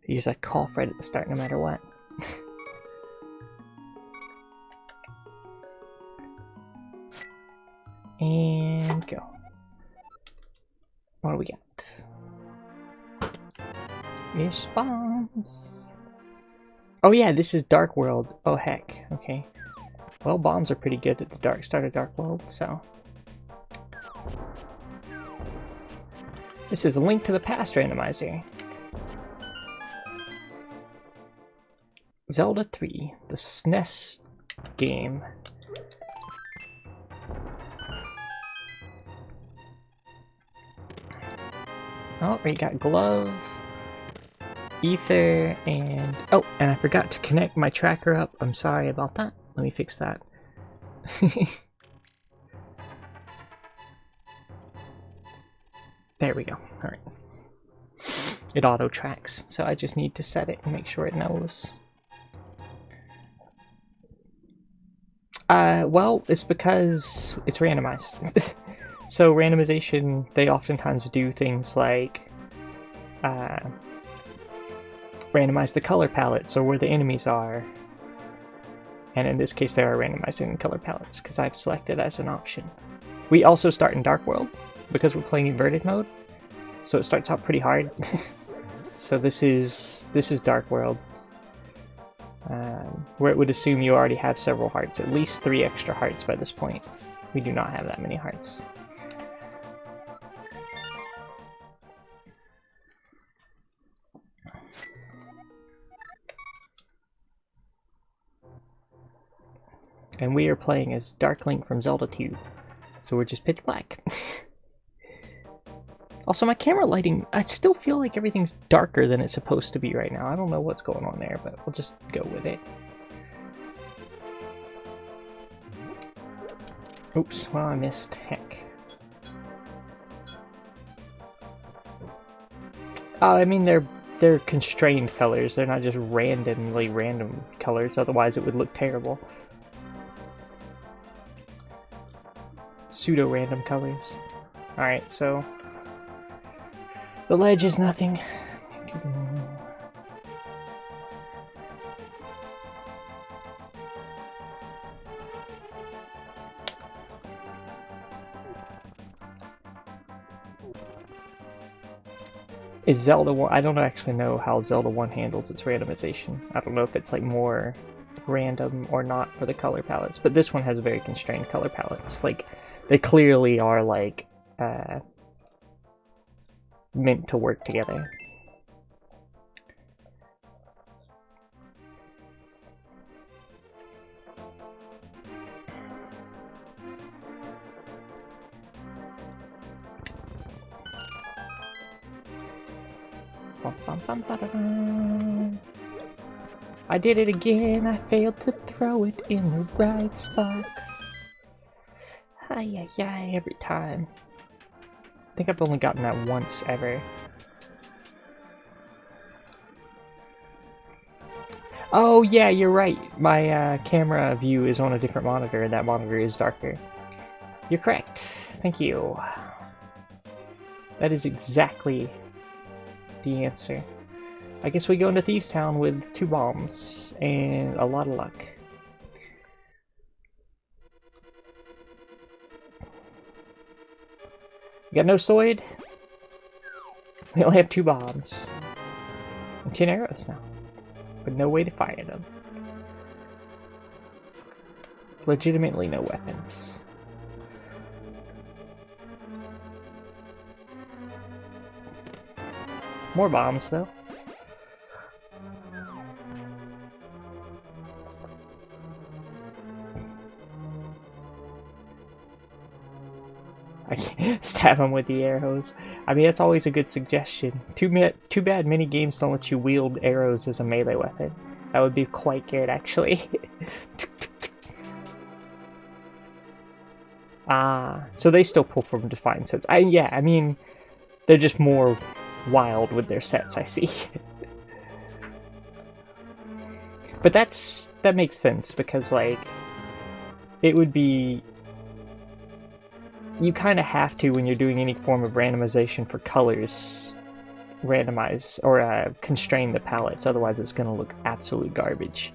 Use that cough right at the start no matter what. And go. What do we got? Miss bombs. Oh yeah, this is Dark World. Oh heck, okay. Well, bombs are pretty good at the start of Dark World, so. This is a Link to the Past randomizer. Zelda 3, the SNES game. Oh, we got glove, ether, and oh, and I forgot to connect my tracker up. I'm sorry about that. Let me fix that. There we go. All right. It auto tracks, so I just need to set it and make sure it knows. Well, it's because it's randomized. So randomization, they oftentimes do things like randomize the color palettes or where the enemies are. And in this case, they are randomizing the color palettes because I've selected as an option. We also start in Dark World because we're playing inverted mode, so it starts out pretty hard. So this is Dark World, where it would assume you already have several hearts, at least 3 extra hearts by this point. We do not have that many hearts. And we are playing as Dark Link from Zelda 2, so we're just pitch black. Also, my camera lighting, I still feel like everything's darker than it's supposed to be right now. I don't know what's going on there, but we'll just go with it. Oops, well, I missed. Heck. I mean, they're constrained colors. They're not just randomly random colors, otherwise it would look terrible. Pseudo-random colors. Alright, so the ledge is nothing. Is Zelda 1... I don't actually know how Zelda 1 handles its randomization. I don't know if it's like more random or not for the color palettes, but this one has very constrained color palettes. Like, they clearly are like meant to work together. I did it again, I failed to throw it in the right spot. Ay, ay, ay, every time. I think I've only gotten that once ever. Oh yeah, you're right. My camera view is on a different monitor, and that monitor is darker. You're correct. Thank you. That is exactly the answer. I guess we go into Thieves Town with 2 bombs and a lot of luck. We got no sword. We only have 2 bombs. And 10 arrows now. But no way to fire them. Legitimately no weapons. More bombs though. I can't stab him with the arrows. I mean, that's always a good suggestion. Too bad many games don't let you wield arrows as a melee weapon. That would be quite good, actually. Ah, so they still pull from defined sets. Yeah, I mean, they're just more wild with their sets, I see. But that makes sense, because, like, it would be... You kind of have to when you're doing any form of randomization for colors randomize or constrain the palettes, otherwise it's going to look absolute garbage.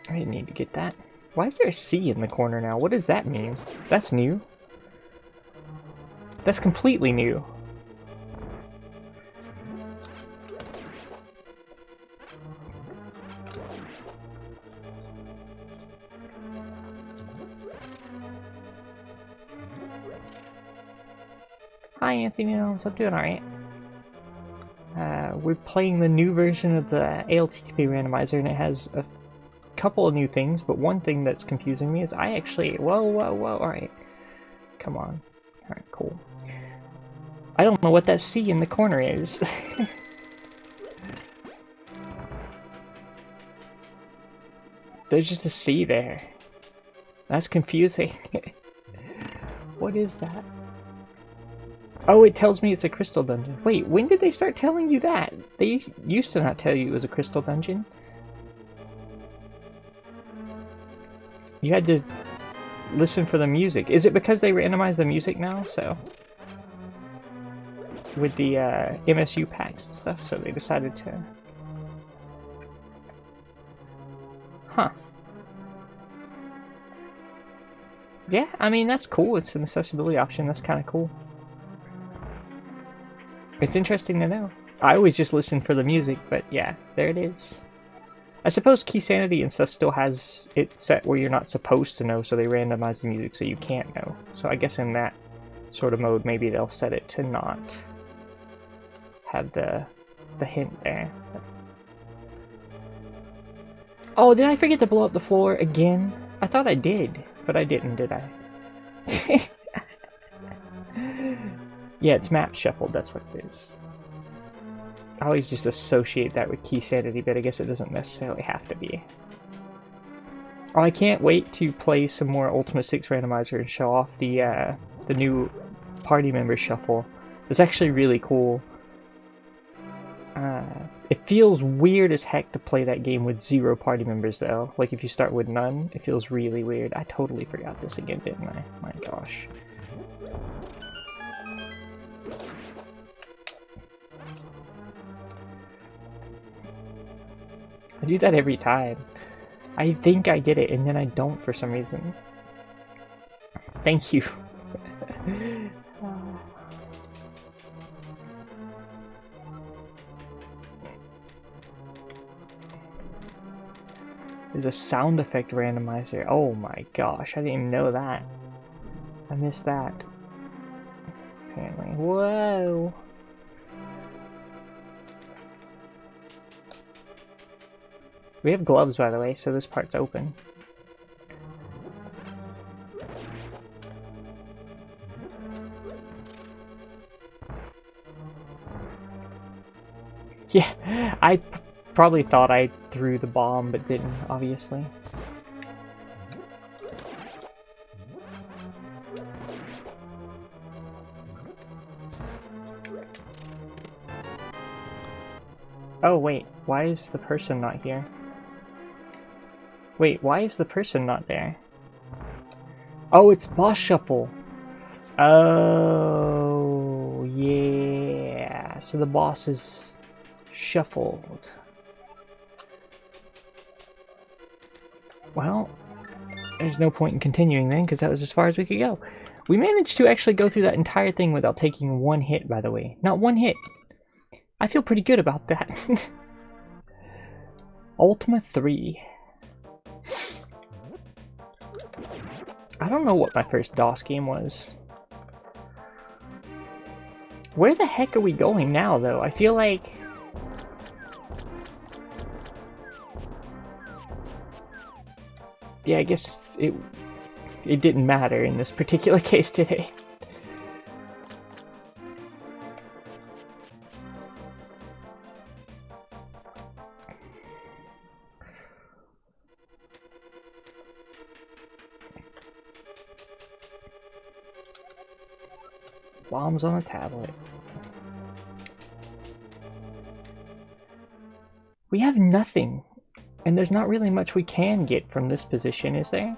I didn't need to get that. Why is there a C in the corner now? What does that mean? That's new. That's completely new. Hi Anthony, I'm doing alright. We're playing the new version of the ALTTP randomizer, and it has a couple of new things, but one thing that's confusing me is I actually... Whoa, alright. Come on. Alright, cool. I don't know what that C in the corner is. There's just a C there. That's confusing. What is that? Oh, it tells me it's a crystal dungeon. Wait, when did they start telling you that? They used to not tell you it was a crystal dungeon. You had to listen for the music. Is it because they randomize the music now? So, with the MSU packs and stuff, so they decided to... Huh. Yeah, I mean, that's cool. It's an accessibility option. That's kind of cool. It's interesting to know. I always just listen for the music, but yeah, there it is. I suppose Key Sanity and stuff still has it set where you're not supposed to know, so they randomize the music so you can't know. So I guess in that sort of mode, maybe they'll set it to not have the hint there. Oh, did I forget to blow up the floor again? I thought I did, but I didn't, did I? Yeah, it's map shuffled, that's what it is. I always just associate that with Key Sanity, but I guess it doesn't necessarily have to be. Oh, I can't wait to play some more Ultima 6 Randomizer and show off the new party member shuffle. It's actually really cool. It feels weird as heck to play that game with 0 party members, though. Like, if you start with none, it feels really weird. I totally forgot this again, didn't I? My gosh. I do that every time. I think I get it, and then I don't for some reason. Thank you. There's a sound effect randomizer. Oh my gosh, I didn't even know that. I missed that. Apparently. Whoa! We have gloves, by the way, so this part's open. Yeah, I probably thought I threw the bomb, but didn't, obviously. Oh, wait, why is the person not here? Wait, why is the person not there? Oh, it's boss shuffle. Oh, yeah. So the boss is shuffled. Well, there's no point in continuing then, because that was as far as we could go. We managed to actually go through that entire thing without taking one hit, by the way. Not one hit. I feel pretty good about that. Ultima 3. I don't know what my first DOS game was. Where the heck are we going now, though? I feel like... Yeah, I guess it didn't matter in this particular case, did it? Bombs on a tablet. We have nothing. And there's not really much we can get from this position, is there?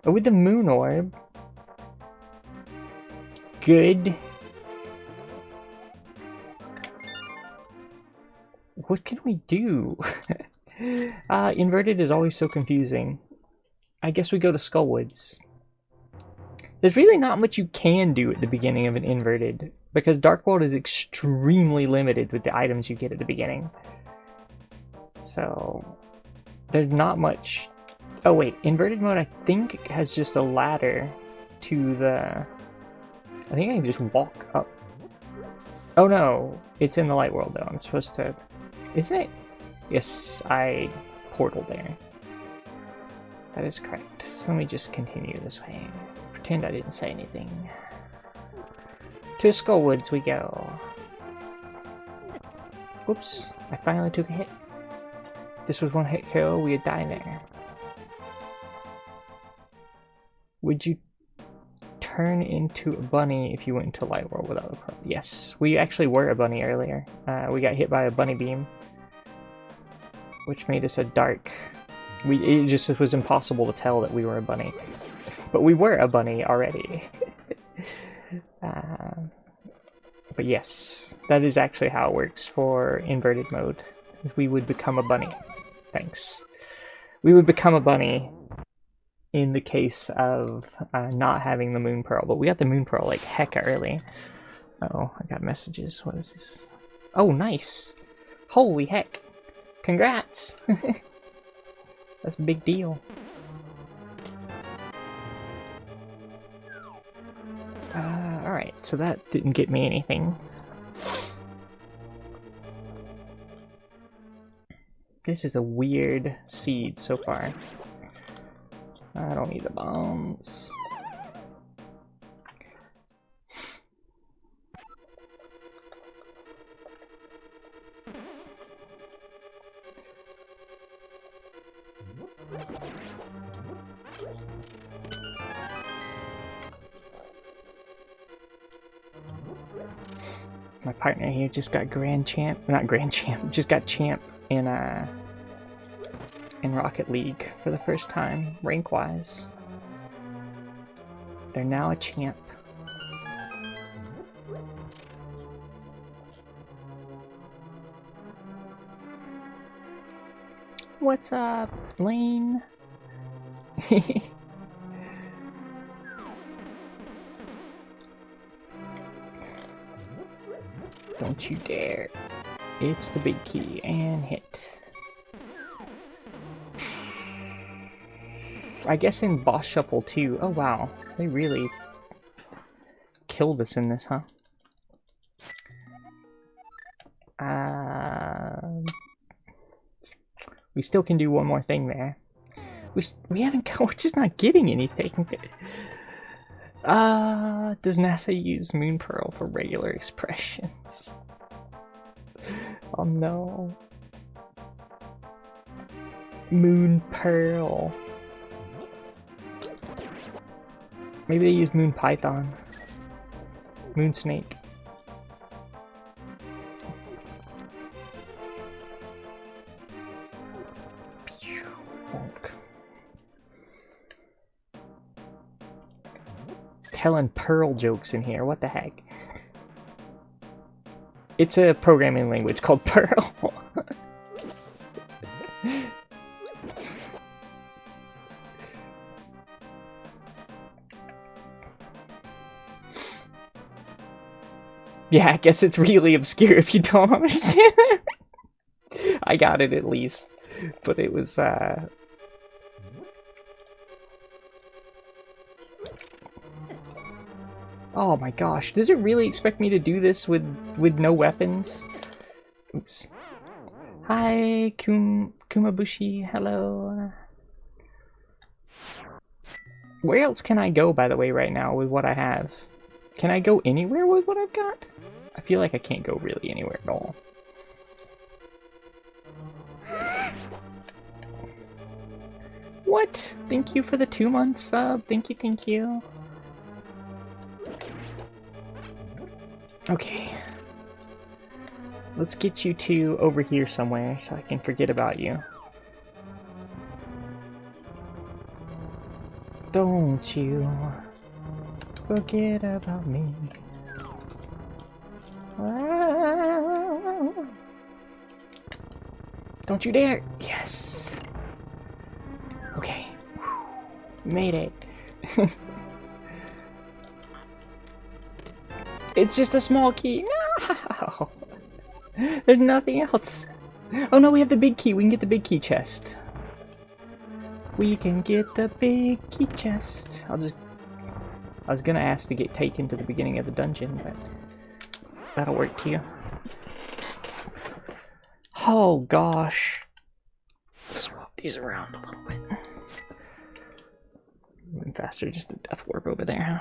Oh, with the moon orb. Good. What can we do? Inverted is always so confusing. I guess we go to Skullwoods. There's really not much you can do at the beginning of an inverted, because Dark World is extremely limited with the items you get at the beginning. So, there's not much... Oh wait, inverted mode I think has just a ladder to the... I think I can just walk up. Oh no, it's in the light world though. I'm supposed to... Isn't it? Yes, I portaled there. That is correct. So let me just continue this way. Pretend I didn't say anything. To Skullwoods we go. Whoops, I finally took a hit. If this was one hit KO, we would die there. Would you turn into a bunny if you went into Light World without a pearl? Yes, we actually were a bunny earlier. We got hit by a bunny beam, which made us a dark. It just was impossible to tell that we were a bunny, but we were a bunny already. But yes, that is actually how it works for inverted mode. We would become a bunny. Thanks. We would become a bunny in the case of not having the moon pearl, but we got the moon pearl like hecka early. Oh, I got messages. What is this? Oh, nice. Holy heck. Congrats. That's a big deal. Alright, so that didn't get me anything. This is a weird seed so far. I don't need the bombs. My partner here just got Grand Champ, not Grand Champ, just got Champ in Rocket League for the first time, rank-wise. They're now a champ. What's up, Lane? Don't you dare. It's the big key, and hit. I guess in Boss Shuffle too. Oh wow, they really killed us in this, huh? We still can do one more thing there. We haven't got, we're just not getting anything. Does NASA use Moon Pearl for regular expressions? Oh no. Moon Pearl. Maybe they use Moon Python. Moon Snake. Telling Pearl jokes in here, what the heck? It's a programming language called Pearl. Yeah, I guess it's really obscure if you don't understand. I got it at least, but it was oh my gosh, does it really expect me to do this with no weapons? Oops. Hi, Kumabushi, hello. Where else can I go, by the way, right now with what I have? Can I go anywhere with what I've got? I feel like I can't go really anywhere at all. What? Thank you for the 2 months sub. Thank you, thank you. Okay. Let's get you two over here somewhere so I can forget about you. Don't you forget about me. Don't you dare! Yes! Okay. Whew. Made it. It's just a small key. No! There's nothing else. Oh no, we have the big key. We can get the big key chest. We can get the big key chest. I was gonna ask to get taken to the beginning of the dungeon, but that'll work too. Oh gosh. Swap these around a little bit. Moving faster, just a death warp over there, huh?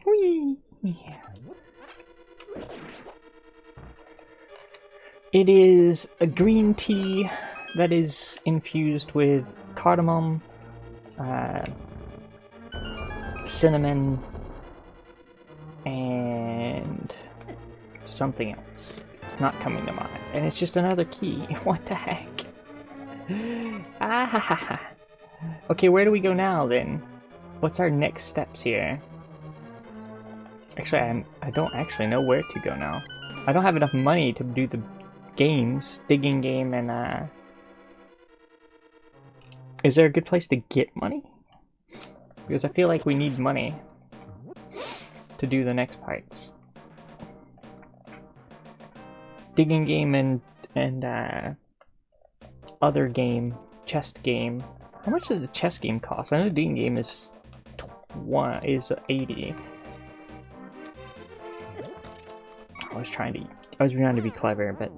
Whee! It is a green tea that is infused with cardamom, cinnamon, and something else. It's not coming to mind. And it's just another key. What the heck? Ah! Okay, where do we go now then? What's our next steps here? Actually, I don't actually know where to go now. I don't have enough money to do the games, digging game, and is there a good place to get money? Because I feel like we need money to do the next parts. Digging game and other game, chest game. How much does the chest game cost? I know the digging game is 80. I was trying to be clever, but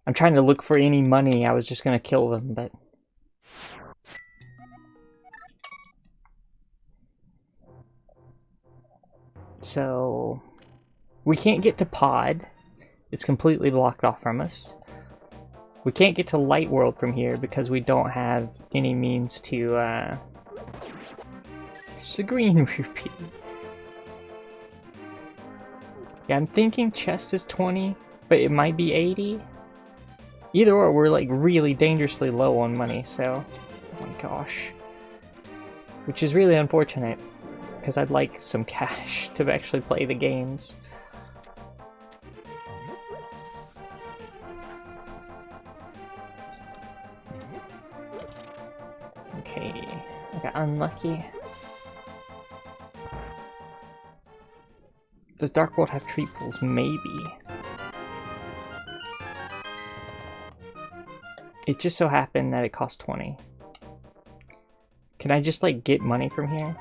I'm trying to look for any money. I was just gonna kill them, but so we can't get to Pod. It's completely blocked off from us. We can't get to Light World from here because we don't have any means to it's a green rupee. Yeah, I'm thinking chest is 20, but it might be 80. Either or, we're like really dangerously low on money, so oh my gosh. Which is really unfortunate, because I'd like some cash to actually play the games. Okay, I got unlucky. Does Dark World have treat pools? Maybe. It just so happened that it cost 20. Can I just like get money from here?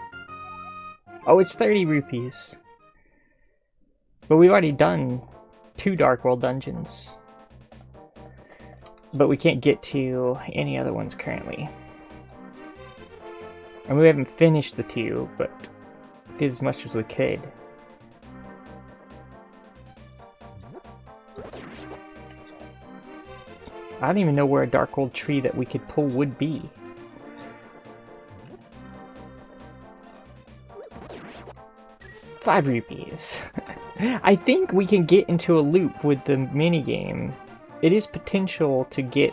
Oh, it's 30 rupees. But we've already done 2 Dark World dungeons. But we can't get to any other ones currently. And we haven't finished the 2, but did as much as we could. I don't even know where a Dark World tree that we could pull would be. $5 rupees. I think we can get into a loop with the minigame. It is potential to get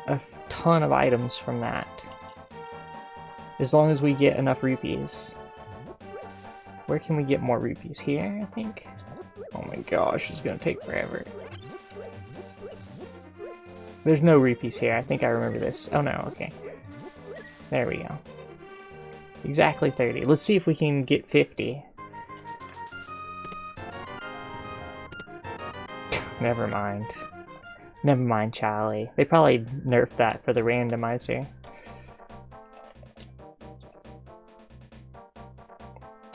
a ton of items from that. As long as we get enough rupees. Where can we get more rupees? Here, I think? Oh my gosh, it's gonna take forever. There's no rupees here. I think I remember this. Oh no, okay. There we go. Exactly 30. Let's see if we can get 50. Never mind. Never mind, Charlie. They probably nerfed that for the randomizer.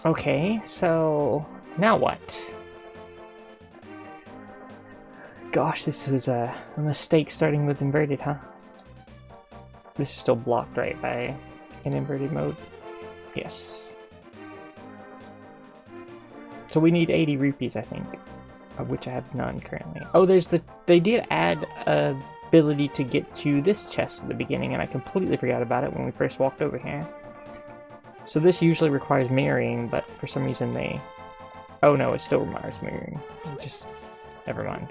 Okay, so now what? Gosh, this was a mistake starting with inverted, huh? This is still blocked, right, by an inverted mode? Yes. So we need 80 rupees, I think, of which I have none currently. Oh, they did add a ability to get to this chest at the beginning, and I completely forgot about it when we first walked over here. So this usually requires mirroring, but for some reason they... Oh no, it still requires mirroring. Just... never mind.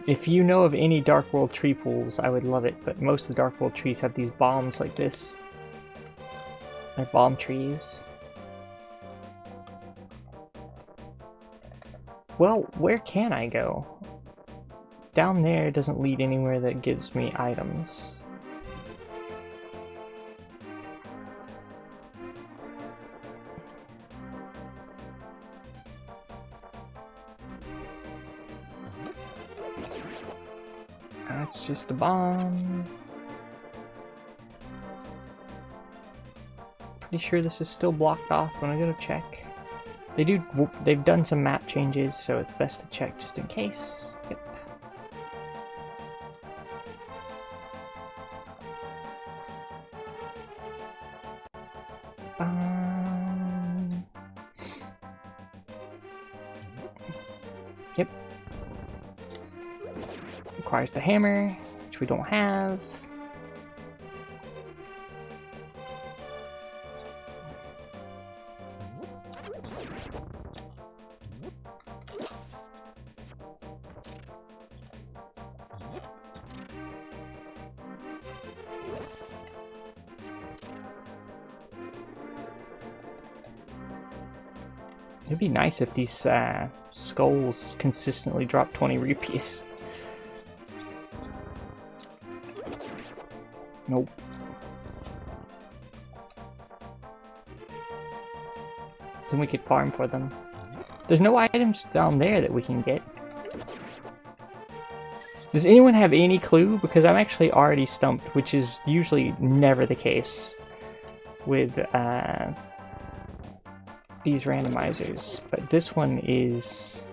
If you know of any Dark World tree pools, I would love it, but most of the Dark World trees have these bombs like this. They're bomb trees. Well, where can I go? Down there doesn't lead anywhere that gives me items. That's just a bomb. Pretty sure this is still blocked off when I go to check. They've done some map changes, so it's best to check just in case. Yep. Yep. Requires the hammer, which we don't have. It'd be nice if these skulls consistently drop 20 rupees. Nope. Then we could farm for them. There's no items down there that we can get. Does anyone have any clue? Because I'm actually already stumped, which is usually never the case with these randomizers. But this one is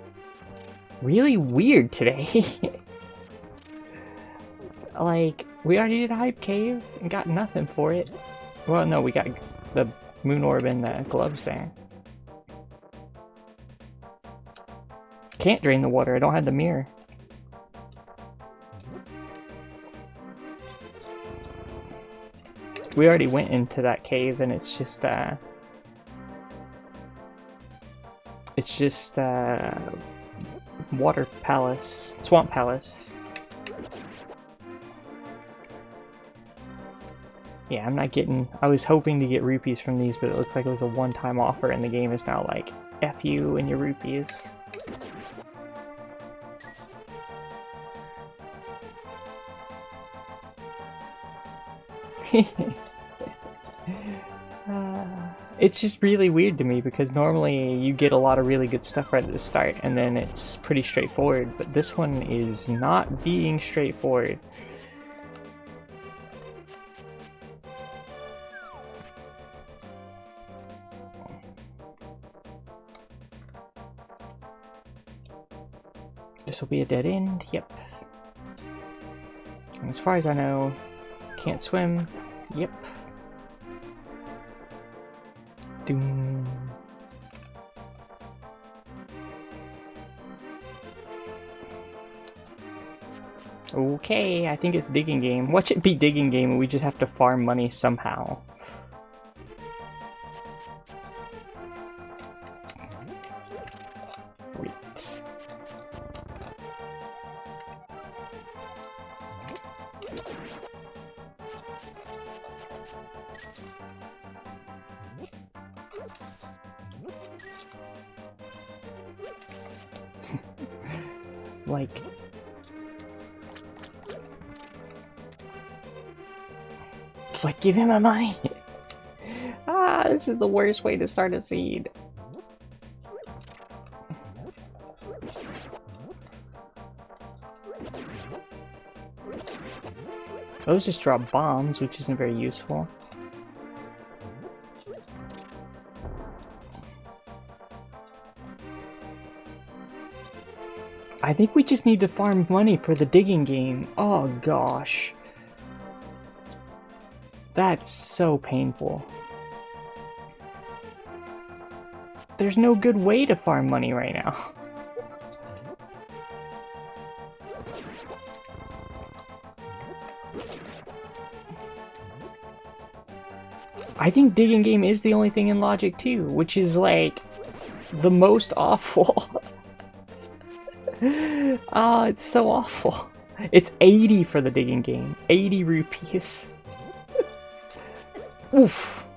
really weird today. Like, we already did a hype cave and got nothing for it. Well, no, we got the moon orb and the gloves there. Can't drain the water, I don't have the mirror. We already went into that cave and it's just water palace, swamp palace. Yeah, I'm not getting... I was hoping to get rupees from these, but it looks like it was a one-time offer, and the game is now like, F you and your rupees. It's just really weird to me, because normally you get a lot of really good stuff right at the start, and then it's pretty straightforward, but this one is not being straightforward. This will be a dead end, yep. And as far as I know, can't swim, yep. Doom. Okay, I think it's digging game. Watch it be digging game and we just have to farm money somehow. Like, give him my money! Ah, this is the worst way to start a seed. Those just drop bombs, which isn't very useful. I think we just need to farm money for the digging game. Oh gosh. That's so painful. There's no good way to farm money right now. I think digging game is the only thing in logic too, which is like the most awful. Ah, it's so awful. It's 80 for the digging game. 80 rupees. Oof.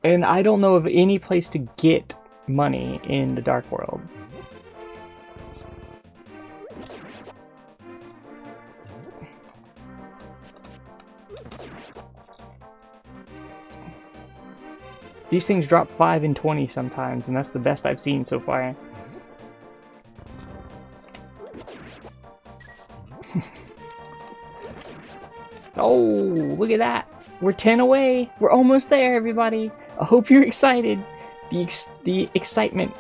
And I don't know of any place to get money in the Dark World. These things drop 5 and 20 sometimes, and that's the best I've seen so far. Oh, look at that! We're 10 away! We're almost there, everybody! I hope you're excited! The excitement.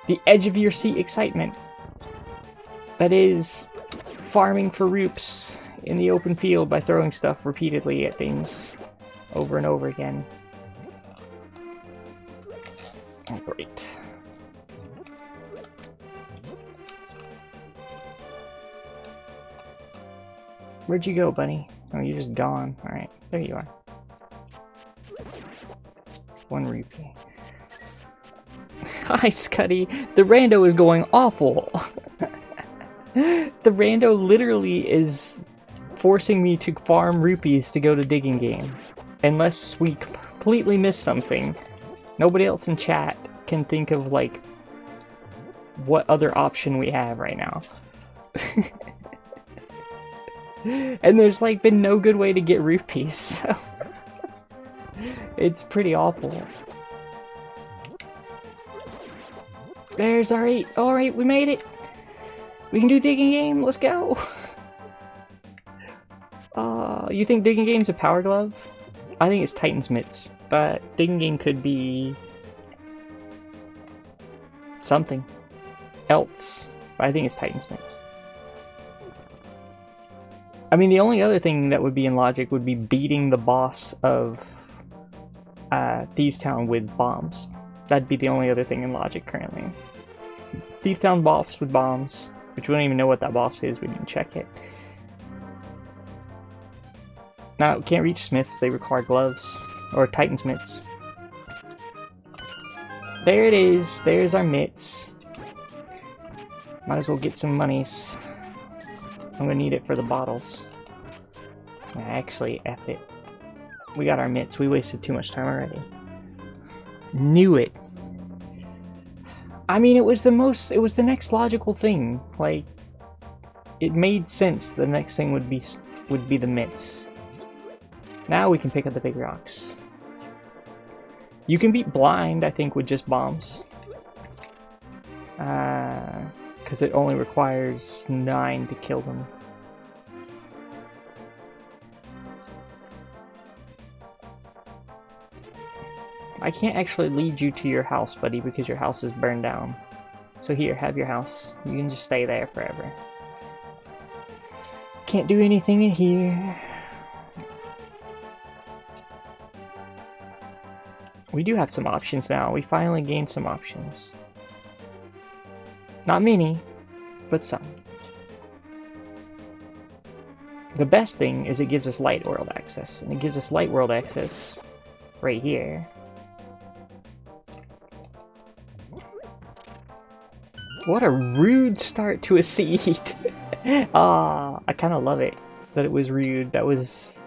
The edge of your seat excitement. That is farming for roops in the open field by throwing stuff repeatedly at things over and over again. Oh, great. Where'd you go, bunny? Oh, you're just gone. Alright, there you are. 1 rupee. Hi, Scuddy! The rando is going awful! The rando literally is forcing me to farm rupees to go to digging game. Unless we completely miss something. Nobody else in chat can think of, like, what other option we have right now. And there's, like, been no good way to get rupees, so... It's pretty awful. There's our 8. Alright, we made it! We can do digging game, let's go! You think digging game's a power glove? I think it's Titan's mitts, but digging game could be... something else. But I think it's Titan's mitts. I mean, the only other thing that would be in logic would be beating the boss of Thieves Town with bombs. That'd be the only other thing in logic currently. Thieves Town boss with bombs, which we don't even know what that boss is, we didn't check it. Now, we can't reach smiths, they require gloves. Or Titan's mitts. There it is, there's our mitts. Might as well get some monies. I'm gonna need it for the bottles. Actually, F it. We got our mitts, we wasted too much time already. Knew it. I mean, it was the next logical thing. Like, it made sense the next thing would be the mitts. Now we can pick up the big rocks. You can beat blind, I think, with just bombs. Because it only requires 9 to kill them. I can't actually lead you to your house, buddy, because your house is burned down. So here, have your house. You can just stay there forever. Can't do anything in here. We do have some options now. We finally gained some options. Not many, but some. The best thing is it gives us light world access, and it gives us light world access right here. What a rude start to a seed. I kind of love it that it was rude. That was...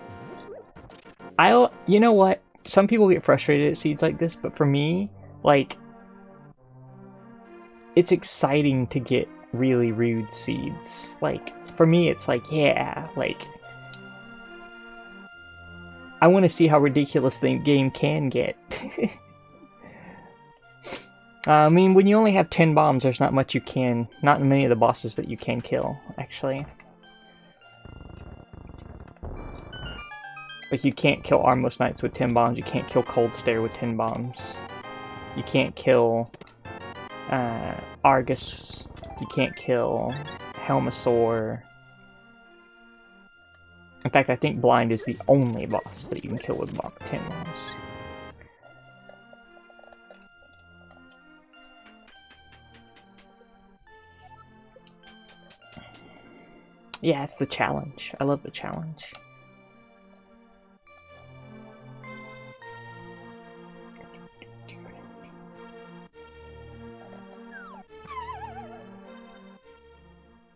You know what? Some people get frustrated at seeds like this, but for me, like, it's exciting to get really rude seeds. Like, for me, it's like, yeah, like, I want to see how ridiculous the game can get. I mean, when you only have 10 bombs, there's not much you can, not many of the bosses that you can kill, actually. Like, you can't kill Armless Knights with 10 bombs, you can't kill Cold Stare with 10 bombs. You can't kill Argus, you can't kill Helmasaur, In fact, I think blind is the only boss that you can kill with 10 bombs. Yeah, it's the challenge. I love the challenge.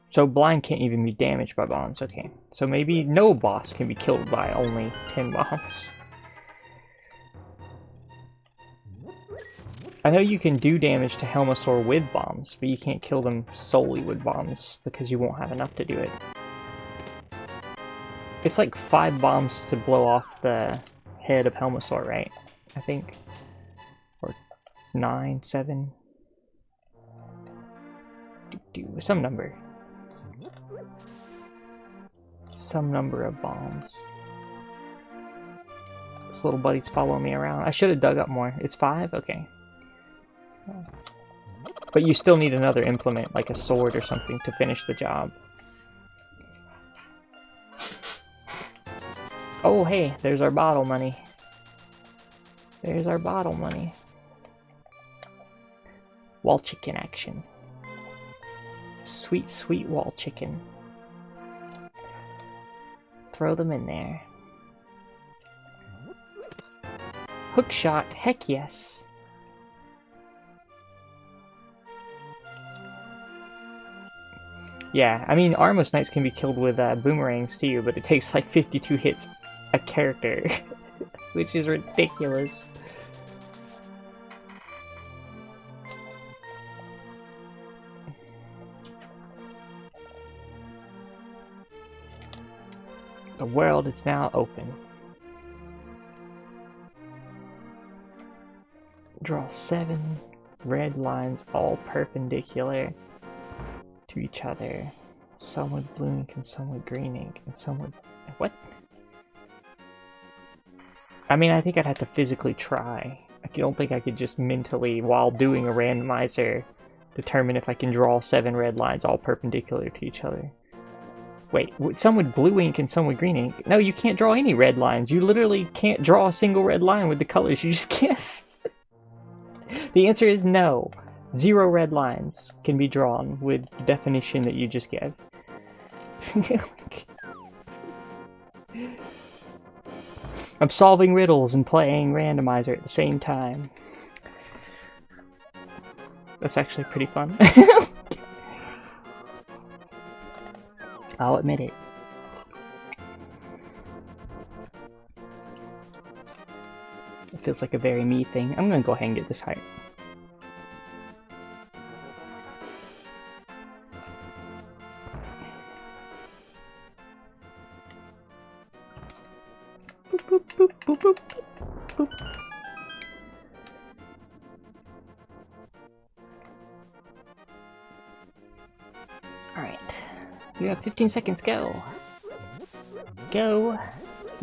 So blind can't even be damaged by bombs, okay. So maybe no boss can be killed by only 10 bombs. I know you can do damage to Helmasaur with bombs, but you can't kill them solely with bombs because you won't have enough to do it. It's like 5 bombs to blow off the head of Helmasaur, right? I think. Or 9, 7. Some number. Some number of bombs. This little buddy's following me around. I should have dug up more. It's 5? Okay. But you still need another implement, like a sword or something, to finish the job. Oh, hey, there's our bottle money. There's our bottle money. Wall chicken action. Sweet, sweet wall chicken. Throw them in there. Hook shot, heck yes. Yeah, I mean, Armos Knights can be killed with boomerangs too, but it takes like 52 hits a character, which is ridiculous. The world is now open. Draw 7 red lines all perpendicular to each other. Some with blue ink and some with green ink and some with... What? I mean, I think I'd have to physically try. I don't think I could just mentally, while doing a randomizer, determine if I can draw 7 red lines all perpendicular to each other. Wait, some with blue ink and some with green ink? No, you can't draw any red lines. You literally can't draw a single red line with the colors. You just can't. The answer is no. 0 red lines can be drawn with the definition that you just gave. I'm solving riddles and playing randomizer at the same time. That's actually pretty fun. I'll admit it. It feels like a very me thing. I'm gonna go ahead and get this height. Boop, boop, boop, boop, boop, boop. Alright. You have 15 seconds, go! Go!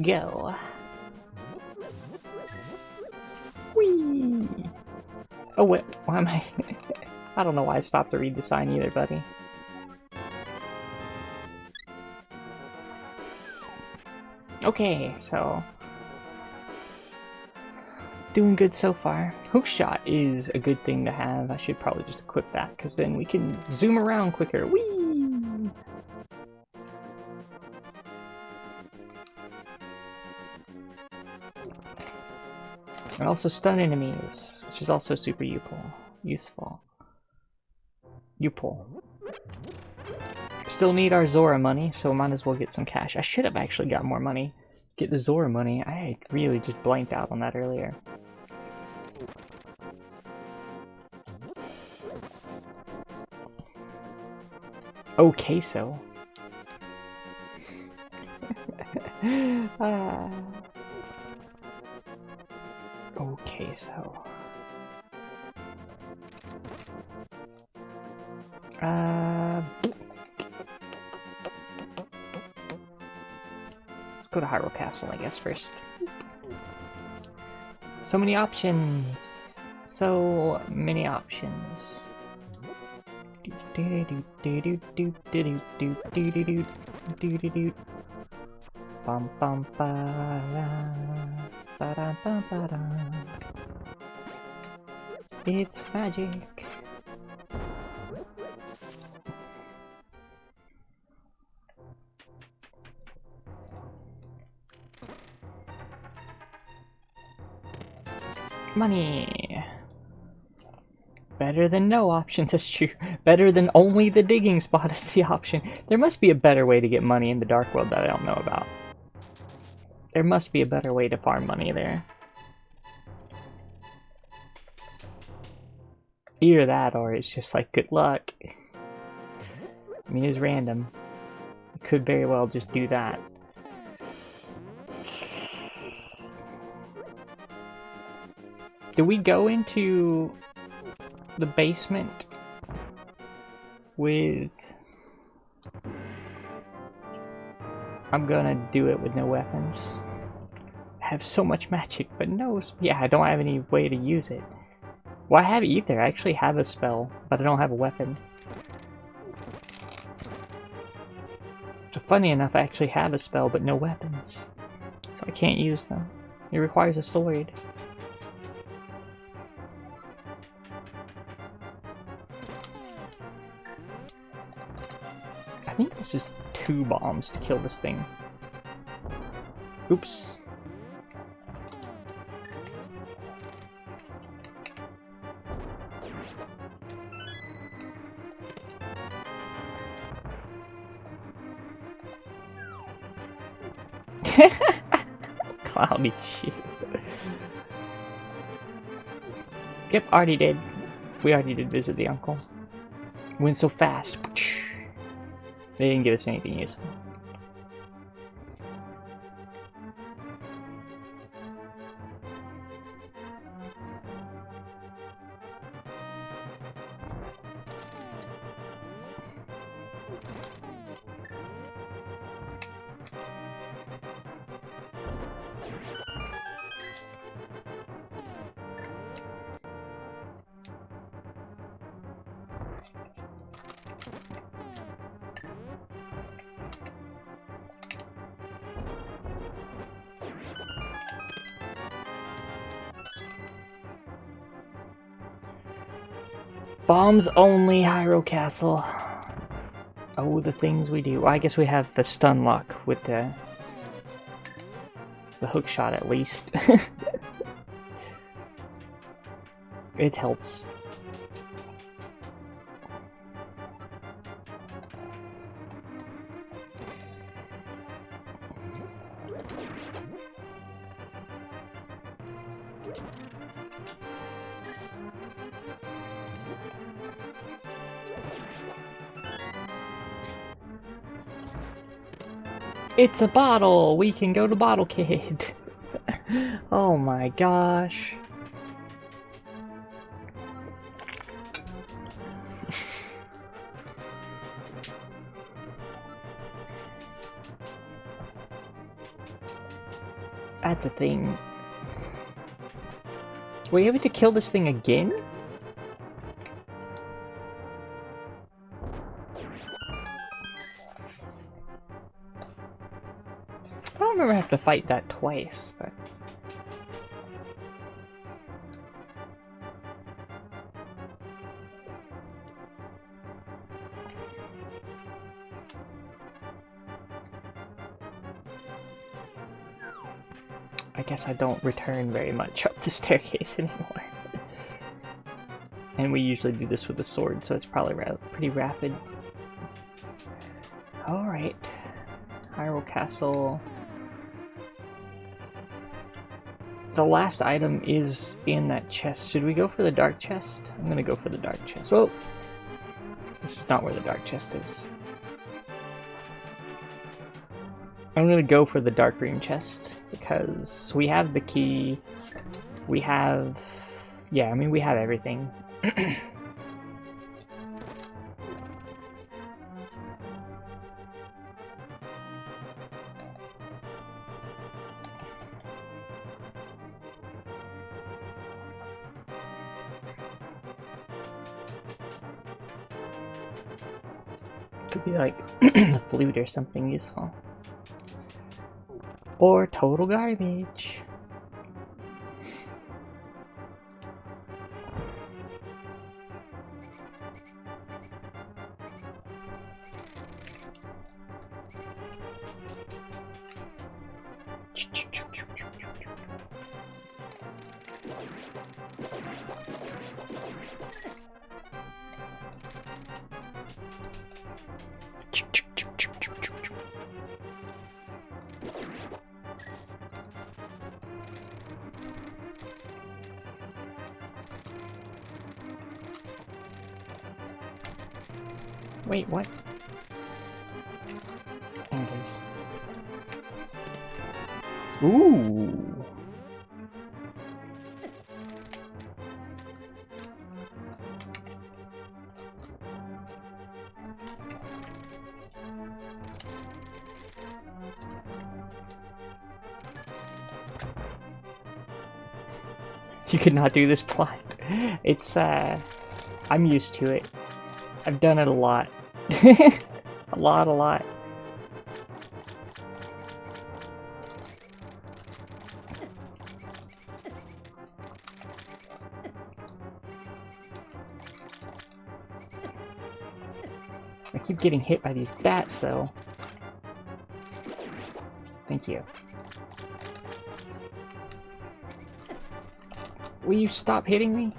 Go! Whee! Oh wait, why am I... I don't know why I stopped to read the sign either, buddy. Okay, so... doing good so far. Hookshot is a good thing to have. I should probably just equip that, because then we can zoom around quicker. Whee! And also stun enemies, which is also super useful. Still need our Zora money, so might as well get some cash. I should have actually got more money. Get the Zora money. I really just blanked out on that earlier. Oh, queso. Okay, so... let's go to Hyrule Castle, I guess, first. So many options! So many options. Bum bum ba da ba da bum ba da. It's magic. Money. Better than no options, that's true. Better than only the digging spot is the option. There must be a better way to get money in the Dark World that I don't know about. There must be a better way to farm money there. Either that or it's just like good luck. I mean, it's random. You could very well just do that. Do we go into the basement with... I'm gonna do it with no weapons. I have so much magic, but no... Yeah, I don't have any way to use it. Well, I have either. I actually have a spell, but I don't have a weapon. So funny enough, I actually have a spell, but no weapons. So I can't use them. It requires a sword. I think this is 2 bombs to kill this thing. Oops. Cloudy shit. Yep, already did. We already did visit the uncle. Went so fast. They didn't give us anything useful. Bombs only, Hyrule Castle. Oh, the things we do. Well, I guess we have the stun lock with the hook shot at least. It helps. It's a bottle! We can go to Bottle Kid! Oh my gosh. That's a thing. Were you able to kill this thing again? I don't remember having to fight that twice, but... I guess I don't return very much up the staircase anymore. And we usually do this with the sword, so it's probably pretty rapid. Alright. Hyrule Castle. The last item is in that chest. Should we go for the dark chest? I'm gonna go for the dark chest. Well, this is not where the dark chest is. I'm gonna go for the dark room chest because we have the key. We have... yeah, I mean, we have everything. Could be like the flute or something useful. Or total garbage. Wait, what? There it is. Ooh. You could not do this plot. It's, I'm used to it. I've done it a lot. A lot. I keep getting hit by these bats, though. Thank you. Will you stop hitting me?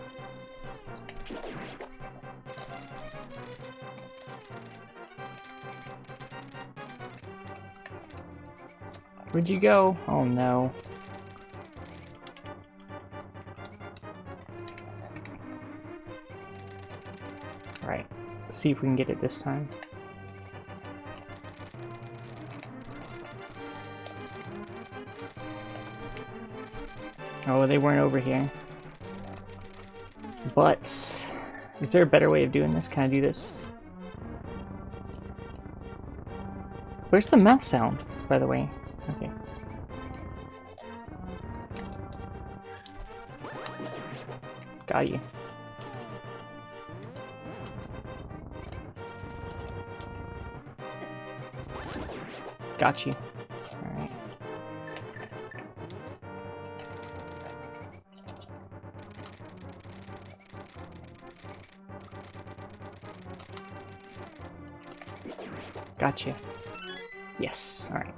Where'd you go? Oh no. Alright, let's see if we can get it this time. Oh, they weren't over here. But, is there a better way of doing this? Can I do this? Where's the mouse sound, by the way? Okay. Got you. Got you. Alright. Gotcha. Yes, alright.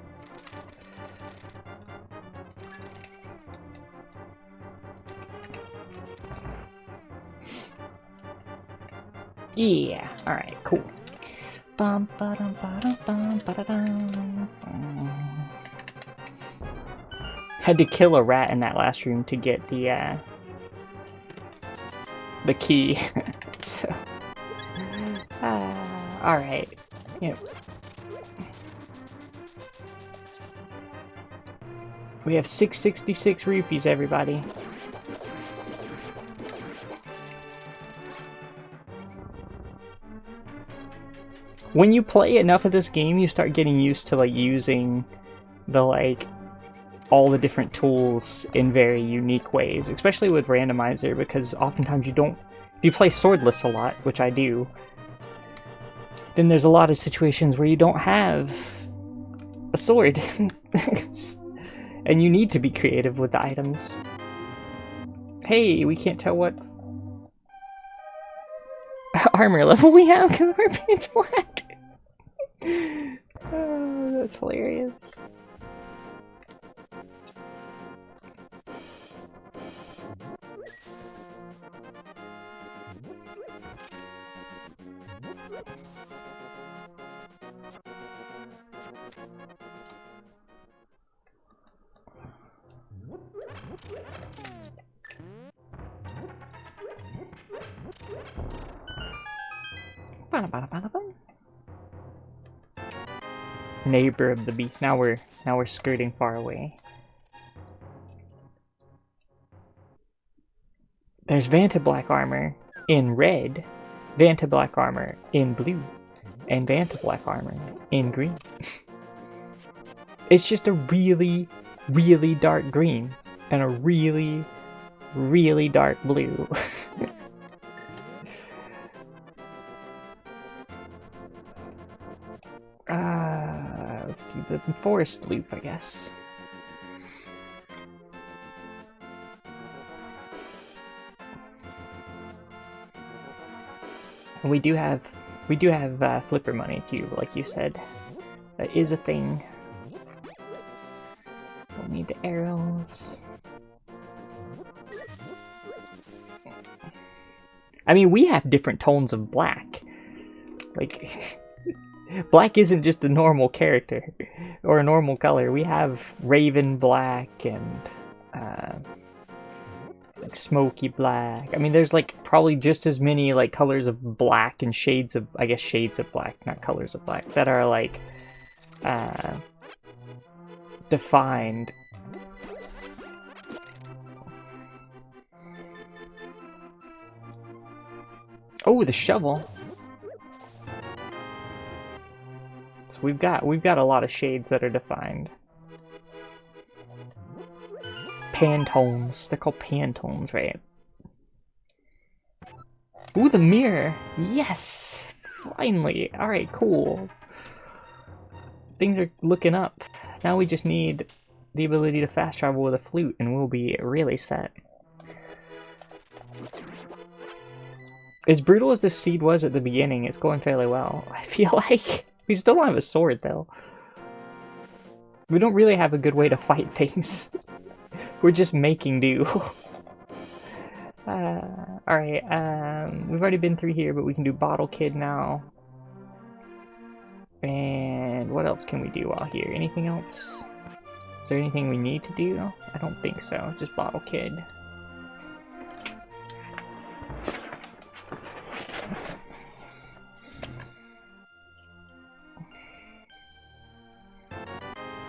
Yeah, alright, cool. Bum, ba-dum, ba-dum, bum, ba-da-dum. Had to kill a rat in that last room to get the key. So, alright. Yep. We have 666 rupees, everybody. When you play enough of this game, you start getting used to like using the all the different tools in very unique ways, especially with Randomizer, because oftentimes you don't, if you play swordless a lot, which I do, then there's a lot of situations where you don't have a sword. And you need to be creative with the items. Hey, we can't tell what armor level we have because we're pitch black. Oh, that's hilarious. Neighbor of the beast. Now we're skirting far away. There's Vanta Black armor in red, Vanta Black armor in blue, and Vanta Black armor in green. It's just a really, really dark green and a really, really dark blue. Let's do the forest loop, I guess. And we do have flipper money too, like you said. That is a thing. Don't need the arrows. I mean, we have different tones of black. Like, black isn't just a normal character or a normal color. We have raven black and like smoky black. I mean, there's like probably just as many like colors of black and shades of, I guess, shades of black, not colors of black, that are like defined. Oh, the shovel. So we've got a lot of shades that are defined. Pantones. They're called Pantones, right? Ooh, the mirror. Yes! Finally. Alright, cool. Things are looking up. Now we just need the ability to fast travel with a flute and we'll be really set. As brutal as this seed was at the beginning, it's going fairly well. I feel like we still don't have a sword, though. We don't really have a good way to fight things. We're just making do. Alright, we've already been through here, but we can do Bottle Kid now. And what else can we do while here? Anything else? Is there anything we need to do? I don't think so. Just Bottle Kid.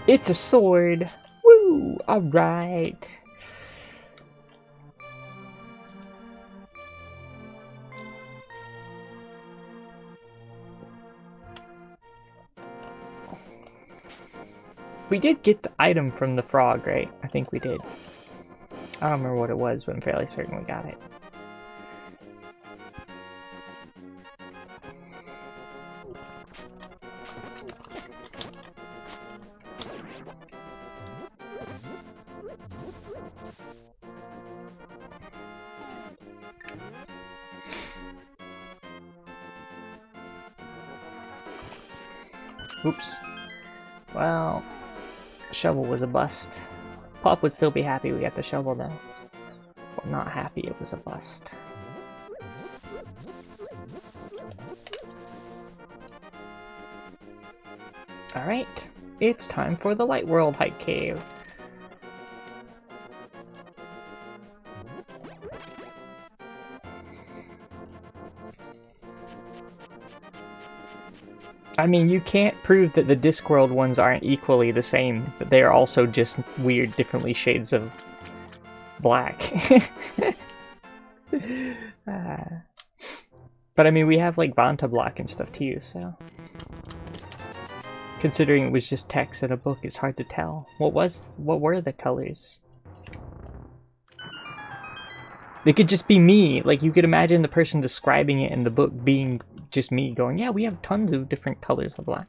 It's a sword! Woo! Alright. We did get the item from the frog, right? I think we did. I don't remember what it was, but I'm fairly certain we got it. Oops. Well, shovel was a bust. Pop would still be happy we got the shovel though. But not happy it was a bust. Alright, it's time for the Light World Hype Cave. I mean, you can't prove that the Discworld ones aren't equally the same, but they are also just weird, differently shades of black. But I mean, we have like Vanta Block and stuff too, so... Considering it was just text in a book, it's hard to tell. What were the colors? It could just be me. Like, you could imagine the person describing it in the book being just me going, yeah, we have tons of different colors of black.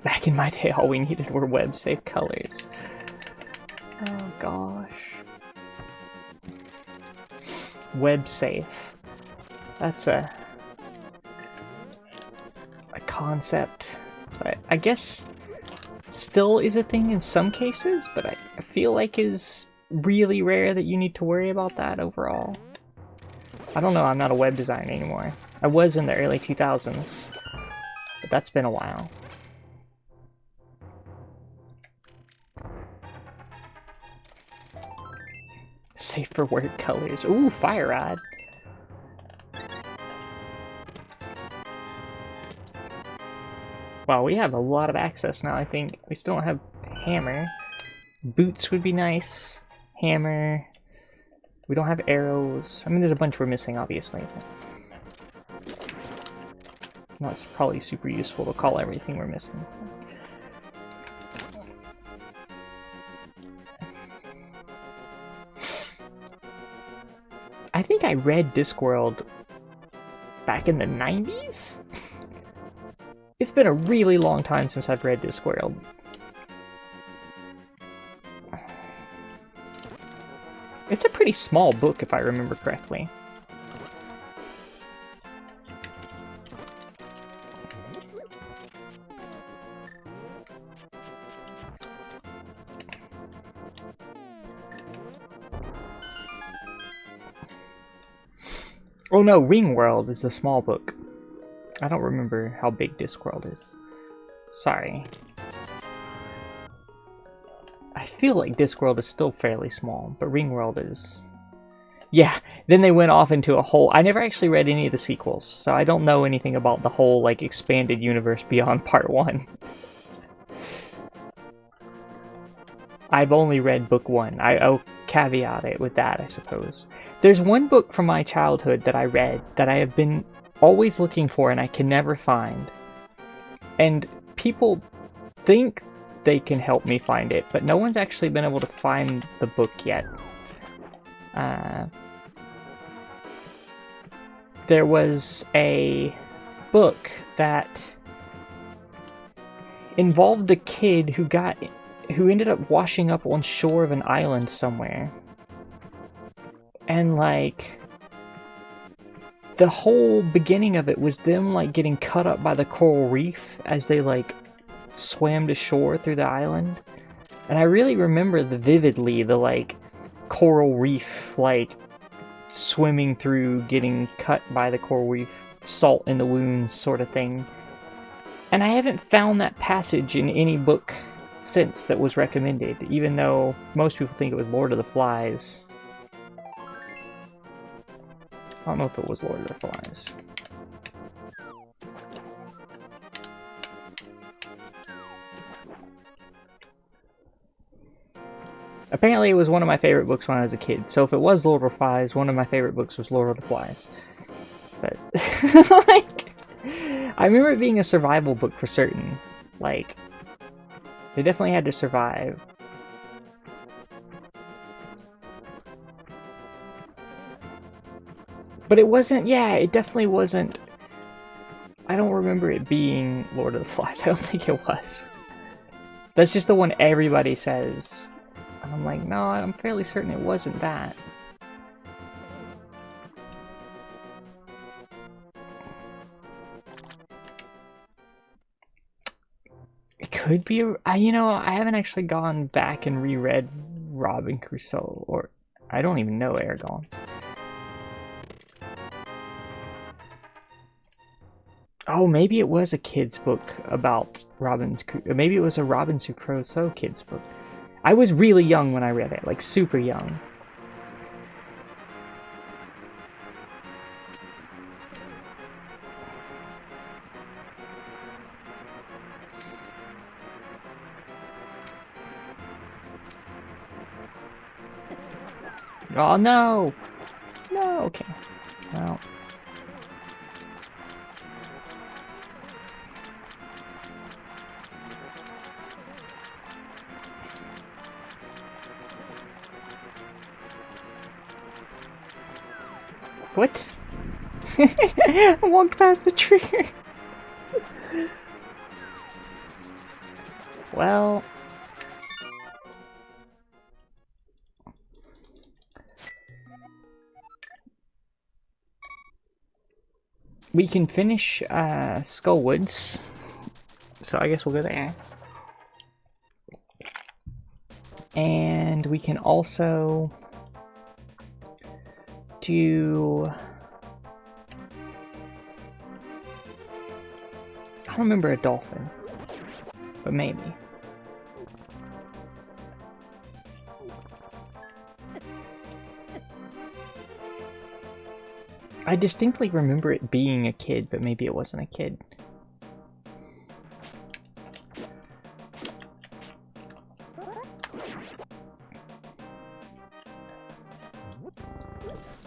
Back in my day, all we needed were web-safe colors. Oh, gosh. Web-safe. That's a concept. But I guess still is a thing in some cases, but I feel like is really rare that you need to worry about that overall. I don't know, I'm not a web designer anymore. I was in the early 2000s, but that's been a while. Safe for work colors. Ooh, Fire Rod. Wow, we have a lot of access now, I think. We still don't have Hammer. Boots would be nice. Hammer. We don't have arrows. I mean, there's a bunch we're missing, obviously. That's probably super useful to call everything we're missing. I think I read Discworld back in the 90s? It's been a really long time since I've read Discworld. It's a pretty small book, if I remember correctly. Oh no, Ringworld is the small book. I don't remember how big Discworld is. Sorry. I feel like Discworld is still fairly small, but Ringworld is... Yeah, then they went off into a whole... I never actually read any of the sequels, so I don't know anything about the whole, like, expanded universe beyond Part 1. I've only read book 1. I'll caveat it with that, I suppose. There's one book from my childhood that I read that I have been always looking for and I can never find. And people think they can help me find it, but no one's actually been able to find the book yet. There was a book that involved a kid who ended up washing up on shore of an island somewhere. And, like, the whole beginning of it was them, like, getting cut up by the coral reef as they, like, swam to shore through the island. And I really remember vividly the, like, coral reef, like, swimming through, getting cut by the coral reef, salt in the wounds sort of thing. And I haven't found that passage in any book since that was recommended, even though most people think it was Lord of the Flies. I don't know if it was Lord of the Flies. Apparently it was one of my favorite books when I was a kid, so if it was Lord of the Flies, one of my favorite books was Lord of the Flies. But, like, I remember it being a survival book for certain. Like, they definitely had to survive. But it wasn't, yeah, it definitely wasn't. I don't remember it being Lord of the Flies. I don't think it was. That's just the one everybody says. And I'm like, no, I'm fairly certain it wasn't that. It could be, you know, I haven't actually gone back and reread Robin Crusoe, or I don't even know Aragon. Oh, maybe it was a kid's book about Robin. Maybe it was a Robinson Crusoe kid's book. I was really young when I read it, like super young. Oh no! No, okay. Well. What? I walked past the trigger. Well. We can finish Skullwoods. So I guess we'll go there. And we can also do... I don't remember a dolphin, but maybe. I distinctly remember it being a kid, but maybe it wasn't a kid.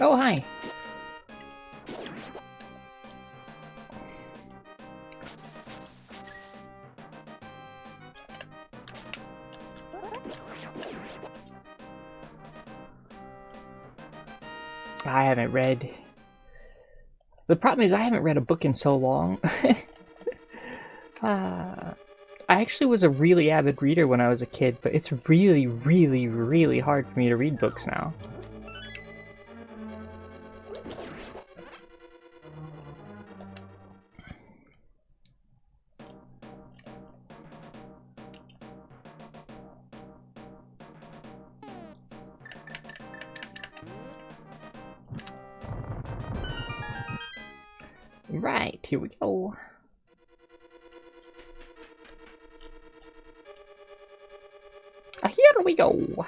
Oh, hi! I haven't read... The problem is I haven't read a book in so long. I actually was a really avid reader when I was a kid, but it's really, really, really hard for me to read books now. Right, here we go. Here we go.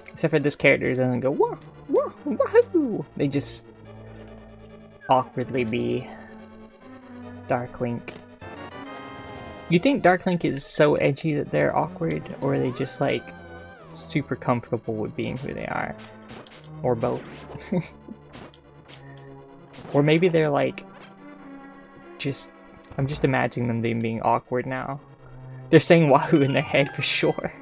Except for this character doesn't go wah, wah, wahoo. They just awkwardly be Dark Link. You think Dark Link is so edgy that they're awkward, or are they just like super comfortable with being who they are? Or both? Or maybe they're like I'm just imagining them being awkward now. They're saying wahoo in their head for sure.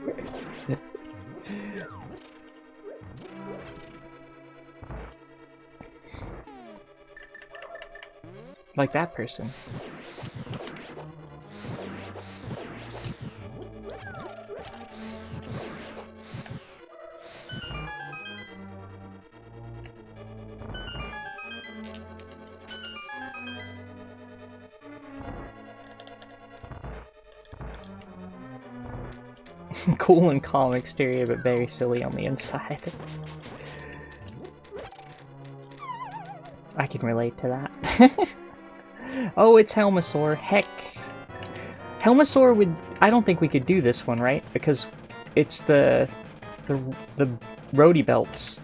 Like that person. Cool and calm exterior, but very silly on the inside. I can relate to that. Oh, it's Helmasaur. Heck. Helmasaur would... I don't think we could do this one, right? Because it's the roadie belts.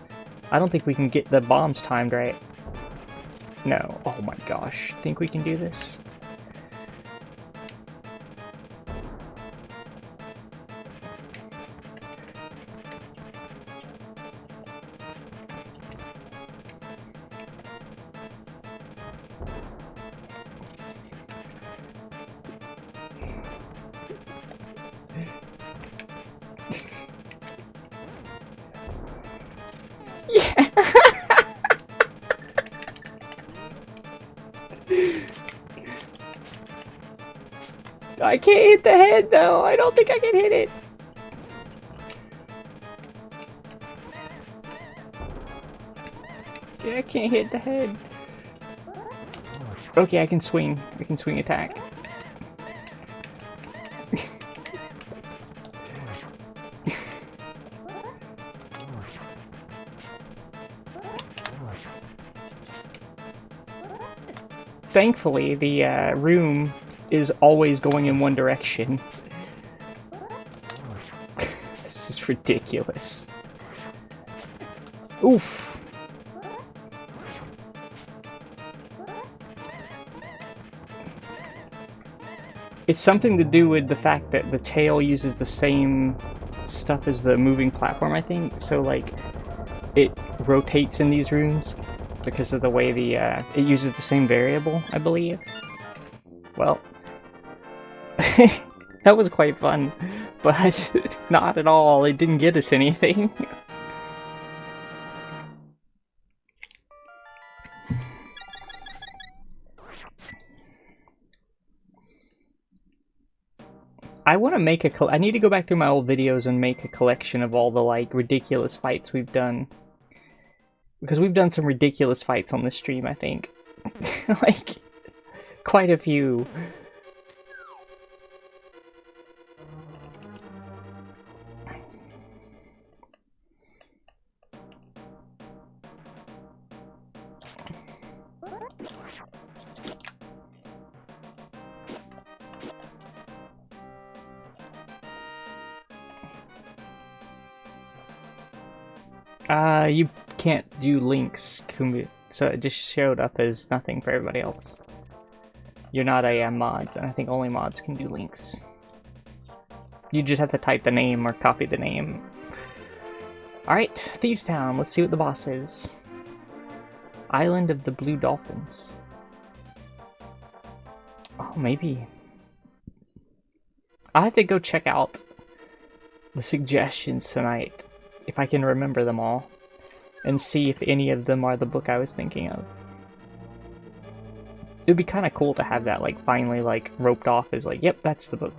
I don't think we can get the bombs timed right. No. Oh my gosh. Think we can do this? I can't hit the head though. I don't think I can hit it. Yeah, I can't hit the head. Okay, I can swing. I can swing attack. Thankfully, the room is always going in one direction. This is ridiculous. Oof. It's something to do with the fact that the tail uses the same stuff as the moving platform, I think. So, like, it rotates in these rooms because of the way the, it uses the same variable, I believe. Well, that was quite fun, but not at all. It didn't get us anything. I want to make I need to go back through my old videos and make a collection of all the, like, ridiculous fights we've done. Because we've done some ridiculous fights on this stream, I think. Like, quite a few. You can't do links, so it just showed up as nothing for everybody else. You're not a mod, and I think only mods can do links. You just have to type the name or copy the name. Alright, Thieves Town, let's see what the boss is. Island of the Blue Dolphins. Oh, maybe. I have to go check out the suggestions tonight, if I can remember them all, and see if any of them are the book I was thinking of. It would be kind of cool to have that, like, finally, like, roped off as, like, yep, that's the book.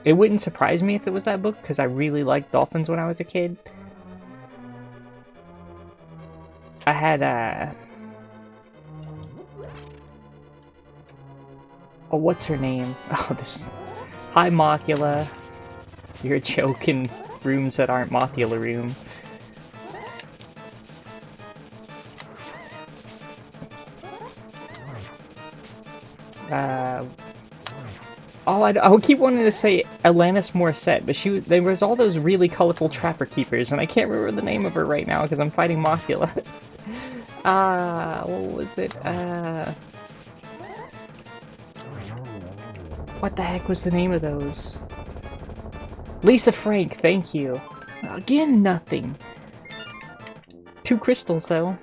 It wouldn't surprise me if it was that book, because I really liked dolphins when I was a kid. I had, oh, what's her name? Oh, this... Hi, Mothula. You're joking. Rooms that aren't Mothula rooms. Oh, I would keep wanting to say Alanis Morissette, but there was all those really colorful Trapper Keepers, and I can't remember the name of her right now because I'm fighting Mothula. What was it? What the heck was the name of those? Lisa Frank, thank you. Again, nothing. 2 crystals, though.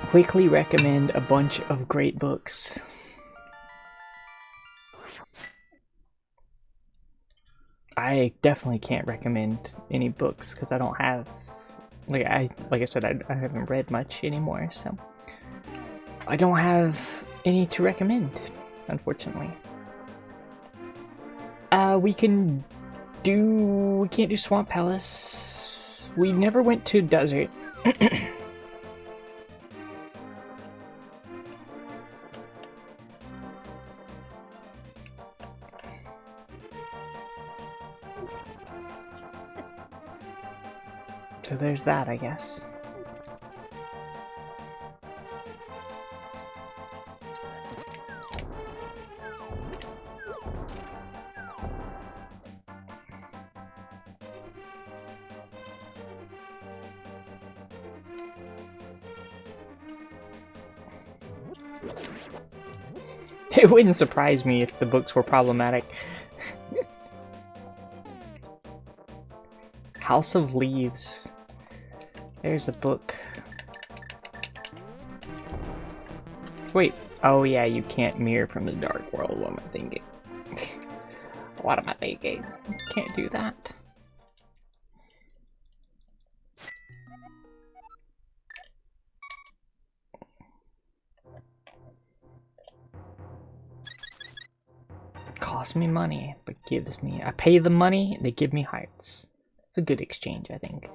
Quickly recommend a bunch of great books. I definitely can't recommend any books because I don't have, like I said, I haven't read much anymore, so I don't have any to recommend, unfortunately. We can't do Swamp Palace. We never went to Desert. So there's that, I guess. It wouldn't surprise me if the books were problematic. House of Leaves. There's a book. Wait. Oh yeah, you can't mirror from the dark world. What am I thinking? What am I thinking? Can't do that. Costs me money, but gives me... I pay the money, they give me hearts. It's a good exchange, I think.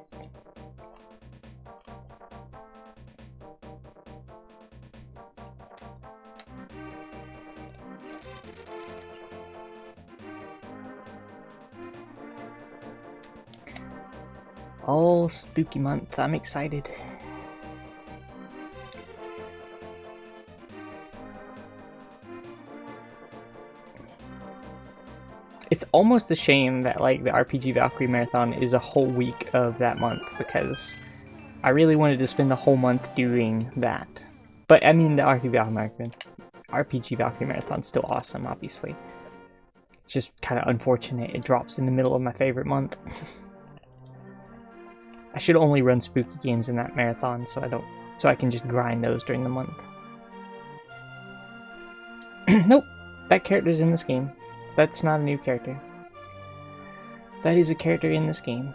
All spooky month, I'm excited. It's almost a shame that like the RPG Valkyrie Marathon is a whole week of that month, because I really wanted to spend the whole month doing that. But I mean, the RPG Valkyrie Marathon is still awesome, obviously. It's just kind of unfortunate it drops in the middle of my favorite month. I should only run spooky games in that marathon, so I can just grind those during the month. Nope, that character's in this game. That's not a new character. That is a character in this game.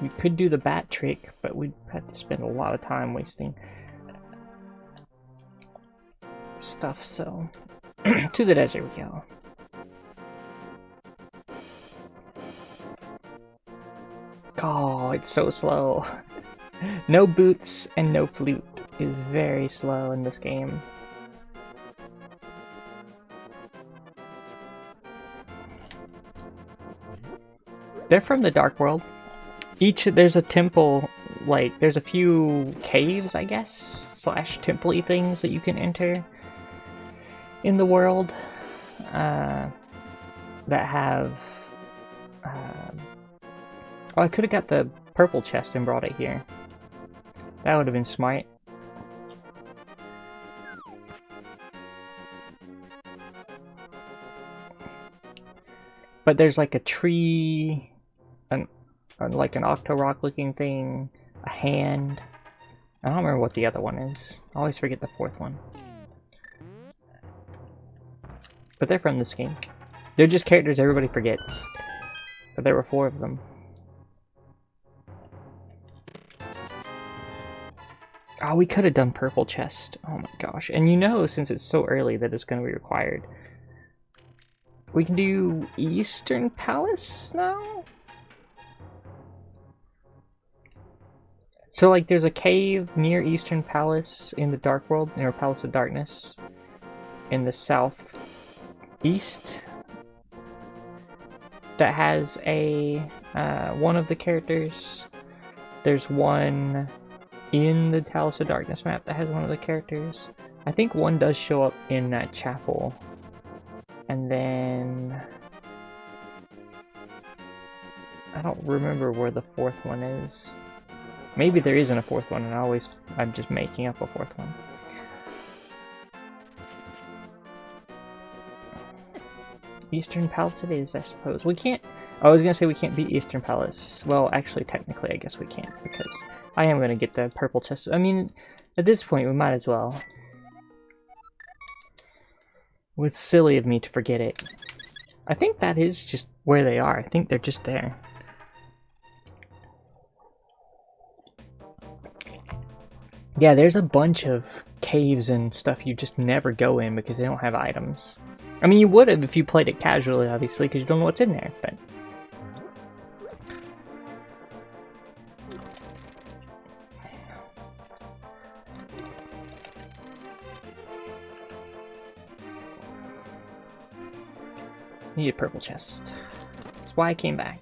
We could do the bat trick, but we'd have to spend a lot of time wasting stuff, so... to the desert we go. Oh, it's so slow. No boots and no flute is very slow in this game. They're from the Dark World. There's a temple, like, there's a few caves, I guess, slash temple-y things that you can enter in the world that have... oh, I could have got the purple chest and brought it here. That would have been smart. But there's like a tree, like an Octorok looking thing, a hand. I don't remember what the other one is. I always forget the fourth one. But they're from this game. They're just characters everybody forgets. But there were 4 of them. Oh, we could have done purple chest. Oh my gosh. And you know, since it's so early that it's going to be required. We can do Eastern Palace now? So, like, there's a cave near Eastern Palace in the Dark World, near Palace of Darkness, in the southeast, that has a one of the characters. There's one in the Palace of Darkness map that has one of the characters. I think one does show up in that chapel, and then I don't remember where the 4th one is. Maybe there isn't a 4th one, and I'm just making up a 4th one. Eastern Palace it is, I suppose. We can't... I was gonna say we can't beat Eastern Palace. Well, actually, technically, I guess we can't, because I am gonna get the purple chest. I mean, at this point, we might as well. It was silly of me to forget it. I think that is just where they are. I think they're just there. Yeah, there's a bunch of caves and stuff you just never go in because they don't have items. I mean, you would have if you played it casually, obviously, because you don't know what's in there, but... Need a purple chest. That's why I came back.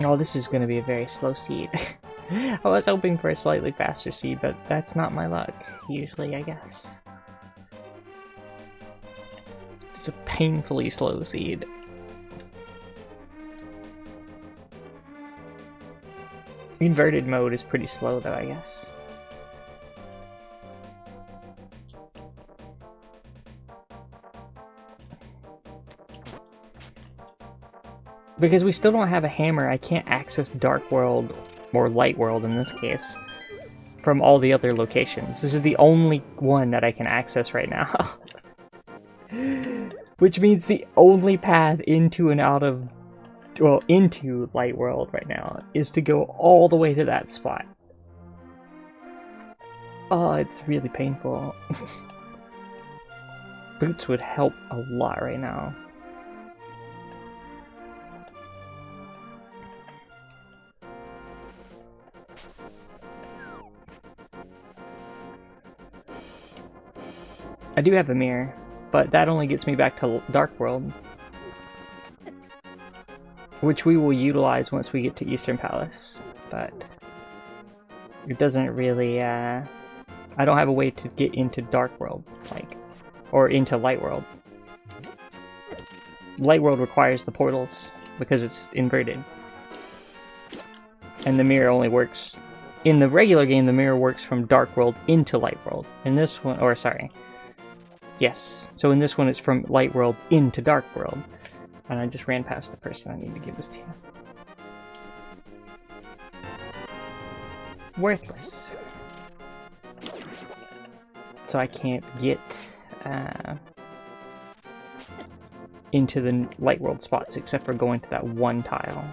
Oh, this is going to be a very slow seed. I was hoping for a slightly faster seed, but that's not my luck, usually, I guess. It's a painfully slow seed. Inverted mode is pretty slow, though, I guess. Because we still don't have a hammer, I can't access Dark World, or Light World in this case, from all the other locations. This is the only one that I can access right now. Which means the only path into and out of, well, into Light World right now is to go all the way to that spot. Oh, it's really painful. Boots would help a lot right now. I do have a mirror, but that only gets me back to Dark World, which we will utilize once we get to Eastern Palace, but it doesn't really, I don't have a way to get into Dark World, like, or into Light World. Light World requires the portals, because it's inverted. And the mirror only works, in the regular game, the mirror works from Dark World into Light World. In this one, or sorry, yes, so in this one it's from Light World into Dark World. And I just ran past the person I need to give this to. Worthless. So I can't get into the Light World spots except for going to that one tile.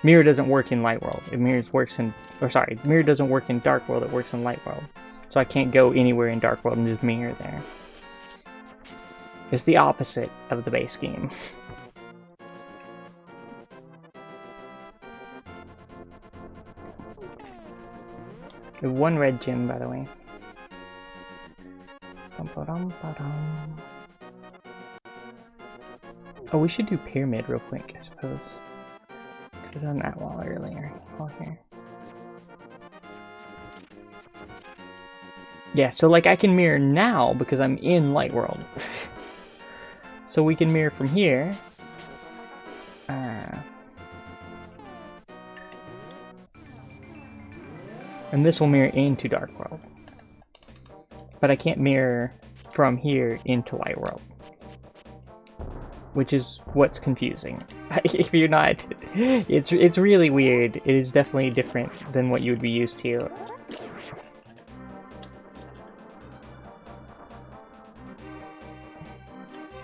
Mirror doesn't work in Light World. Mirror doesn't work in Dark World, it works in Light World. So I can't go anywhere in Dark World and just mirror there. It's the opposite of the base game. One red gem, by the way. Oh, we should do pyramid real quick, I suppose. Could have done that earlier. While here. Yeah, so like I can mirror now because I'm in Light World. So we can mirror from here. And this will mirror into Dark World. But I can't mirror from here into Light World. which is what's confusing. If you're not, it's really weird. It is definitely different than what you would be used to.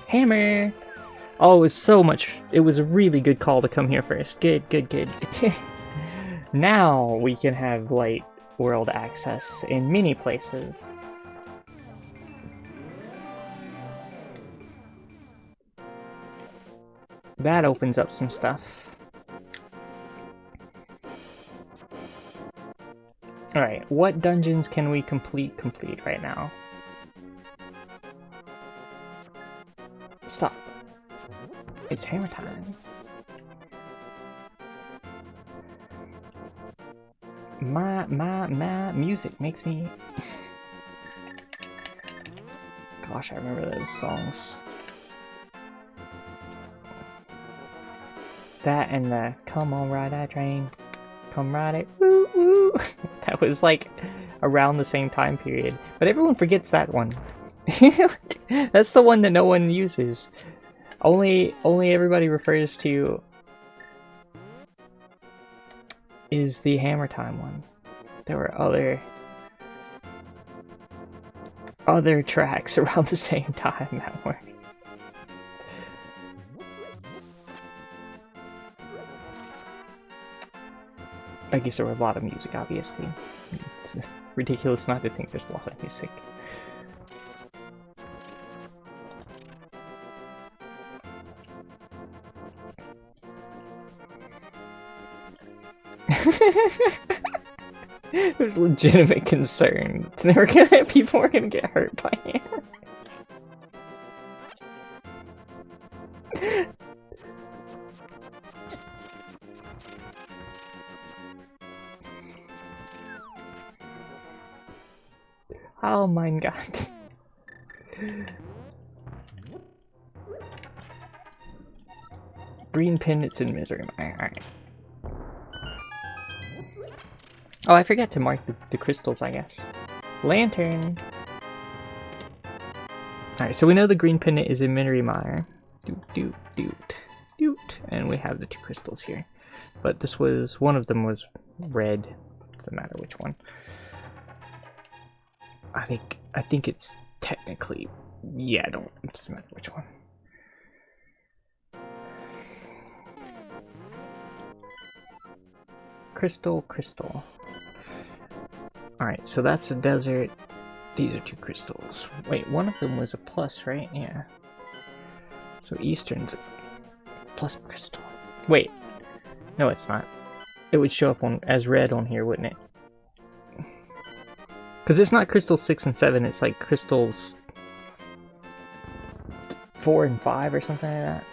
Hammer! Oh, it was so much. It was a really good call to come here first. Good, good, good. Now we can have light world access in many places. That opens up some stuff. Alright, what dungeons can we complete right now? Stop. It's hammer time. My music makes me... Gosh, I remember those songs. That and the "Come on, ride that train, come ride it, woo woo." That was like around the same time period, but everyone forgets that one. That's the one that no one uses. Only everybody refers to is the Hammer Time one. There were other tracks around the same time that were. I guess there were a lot of music, obviously. It's ridiculous not to think there's a lot of music. There's legitimate concern. People were gonna get hurt by hammer. Oh my god. Green pendants in misery. Alright. Oh, I forgot to mark the crystals, I guess. Lantern! Alright, so we know the green pendant is in Misery Mire. Doot. And we have the 2 crystals here. But this was, one of them was red. Doesn't matter which one. I think it's technically, yeah, it doesn't matter which one. Crystal. Alright, so that's a desert. These are 2 crystals. Wait, one of them was a plus, right? Yeah. So Eastern's a plus crystal. Wait. No, it's not. It would show up as red on here, wouldn't it? Because it's not crystals 6 and 7, it's like crystals 4 and 5 or something like that.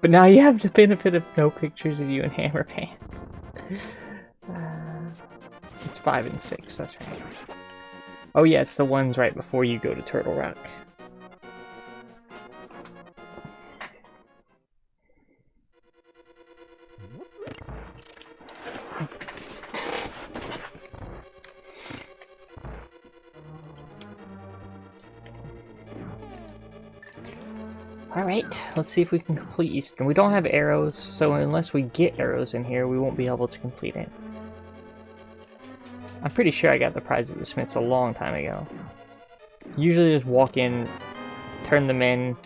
But now you have the benefit of no pictures of you in hammer pants. It's 5 and 6, that's right. Oh yeah, it's the ones right before you go to Turtle Rock. Alright, let's see if we can complete Eastern. We don't have arrows, so unless we get arrows in here, we won't be able to complete it. I'm pretty sure I got the prize of the Smiths a long time ago. Usually just walk in, turn them in,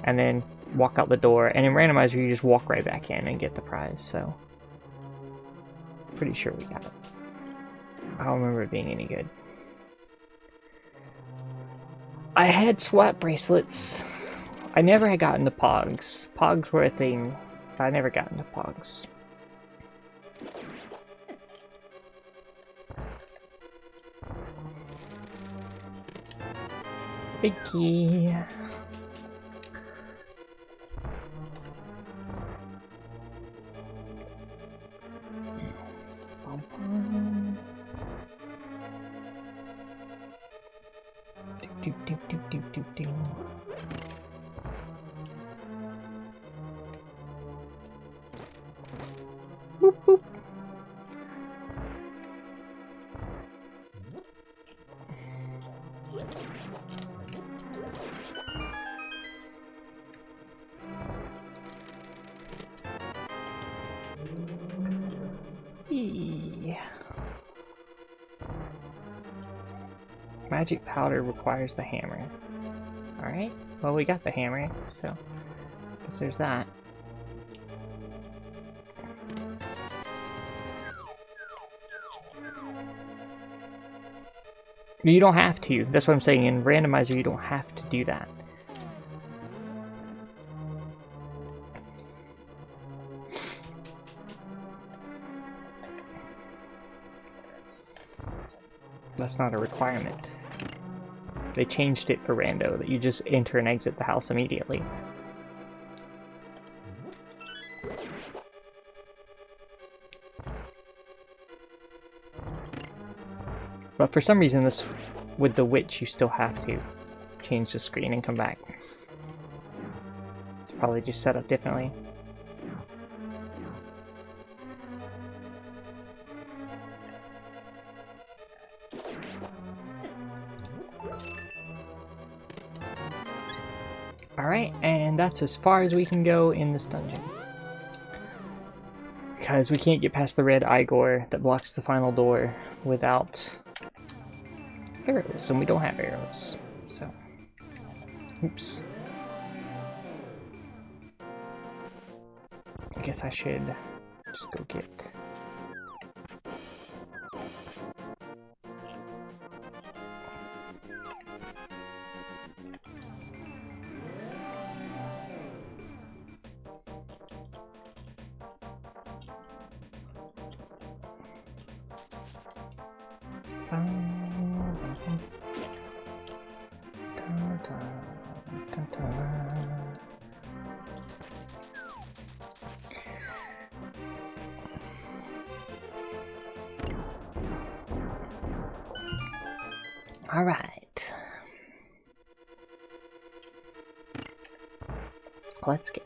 and then walk out the door. And in Randomizer, you just walk right back in and get the prize, so... pretty sure we got it. I don't remember it being any good. I had SWAT bracelets. I never had gotten to Pogs. Pogs were a thing, but I never got into Pogs. Big key. Do. Boop, boop. Magic powder requires the hammer. Alright, well we got the hammer, so I guess there's that. You don't have to. That's what I'm saying. In Randomizer, you don't have to do that. That's not a requirement. They changed it for Rando, that you just enter and exit the house immediately. But for some reason, this with the witch, you still have to change the screen and come back. It's probably just set up differently. Alright, and that's as far as we can go in this dungeon. Because we can't get past the red Igor that blocks the final door without arrows, and we don't have arrows, so... Oops. I guess I should just go get... All right. Let's go.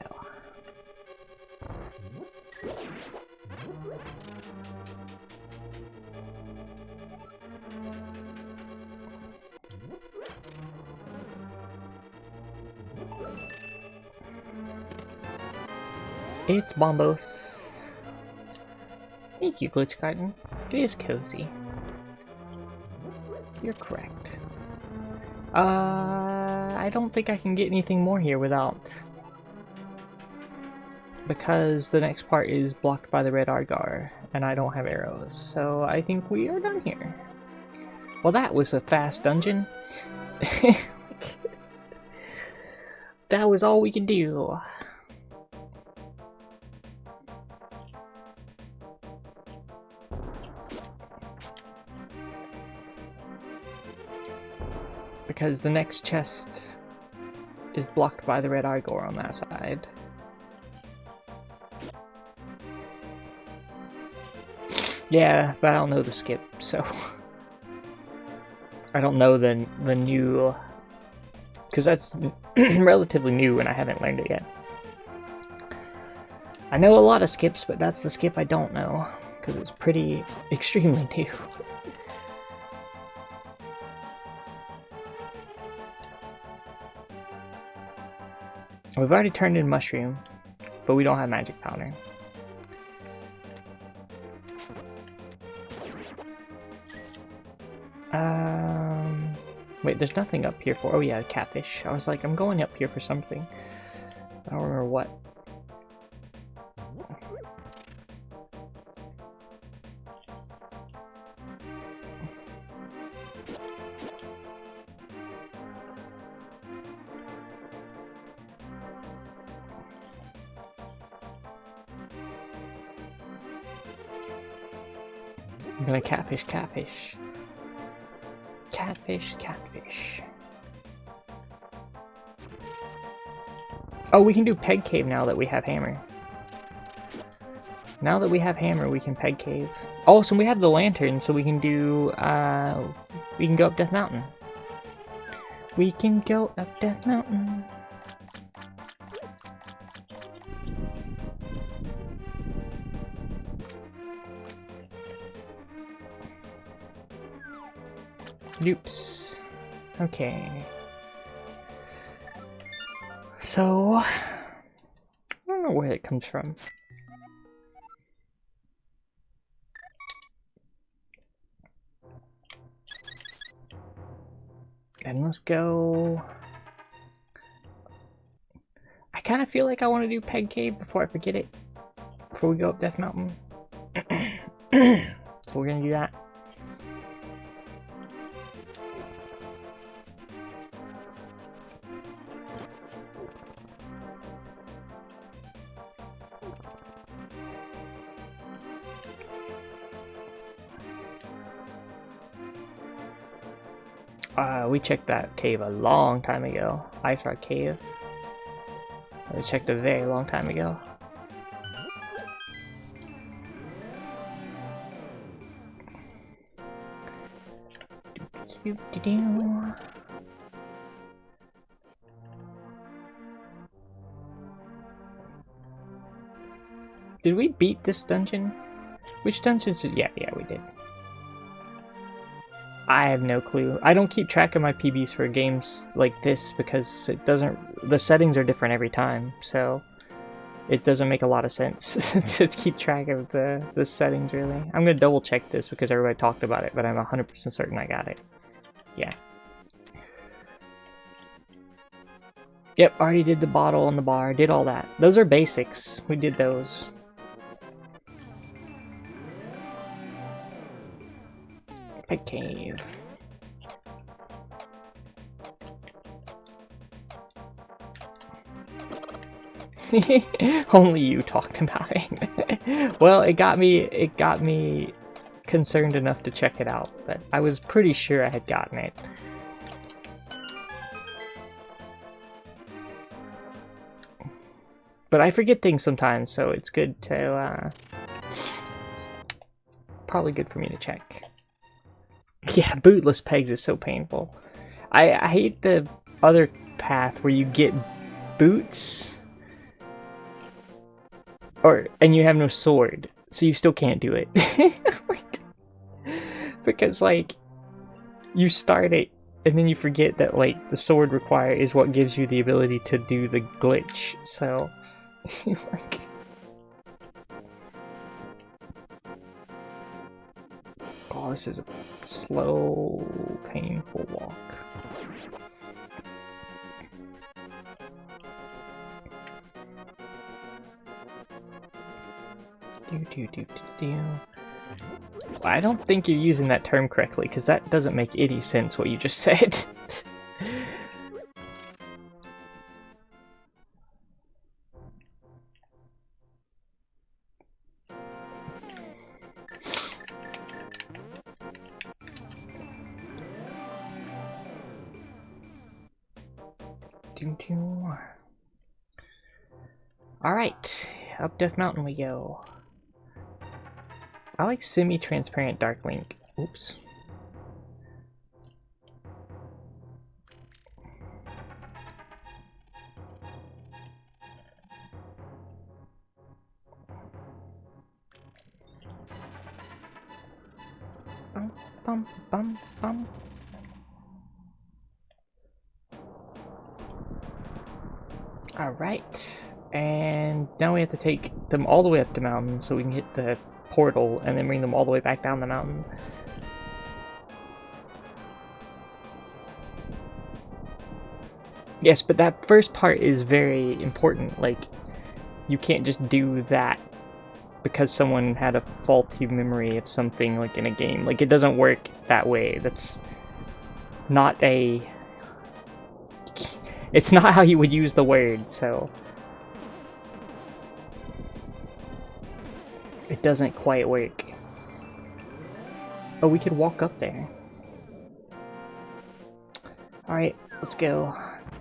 It's Bombos. Thank you, Glitch Garden. It is cozy. You're correct. I don't think I can get anything more here without... Because the next part is blocked by the red Argar, and I don't have arrows, so I think we are done here. Well, that was a fast dungeon. That was all we could do. Because the next chest is blocked by the red Igor on that side. Yeah, but I don't know the skip, so... I don't know the new... Because that's relatively new and I haven't learned it yet. I know a lot of skips, but that's the skip I don't know. Because it's pretty... extremely new. We've already turned in Mushroom, but we don't have Magic Powder. Wait, there's nothing up here for... Oh yeah, catfish. I was like, I'm going up here for something. I don't remember what. I'm gonna catfish. Catfish. Oh, we can do Peg Cave now that we have Hammer. Now that we have Hammer, we can Peg Cave. Oh, so we have the lantern, so we can do, we can go up Death Mountain. We can go up Death Mountain. Oops. Okay. So, I don't know where it comes from. And let's go. I kind of feel like I want to do Peg Cave before I forget it. Before we go up Death Mountain. So we're gonna do that. We checked that cave a long time ago. Ice Rock Cave. We checked a very long time ago. Did we beat this dungeon? Which dungeons did... Yeah, we did. I have no clue. I don't keep track of my PBs for games like this because it doesn't... The settings are different every time, so it doesn't make a lot of sense to keep track of the settings, really. I'm gonna double check this because everybody talked about it, but I'm 100% certain I got it. Yeah. Yep, already did the bottle and the bar, did all that. Those are basics. We did those. Peg Cave. Only you talked about it. Well, it got me concerned enough to check it out, but I was pretty sure I had gotten it. But I forget things sometimes, so it's good to probably good for me to check. Yeah, bootless pegs is so painful. I hate the other path where you get boots and you have no sword, so you still can't do it. Because like you start it and then you forget that like the sword required is what gives you the ability to do the glitch. So like oh, this is a slow, painful walk. I don't think you're using that term correctly, because that doesn't make any sense what you just said. Alright, up Death Mountain we go. I like semi-transparent Dark Link. Oops. Bum, bum, bum, bum. Alright, and now we have to take them all the way up the mountain so we can hit the portal and then bring them all the way back down the mountain. Yes, but that first part is very important. Like, you can't just do that because someone had a faulty memory of something like in a game. Like, it doesn't work that way. That's not a... It's not how you would use the word, so... It doesn't quite work. Oh, we could walk up there. Alright, let's go.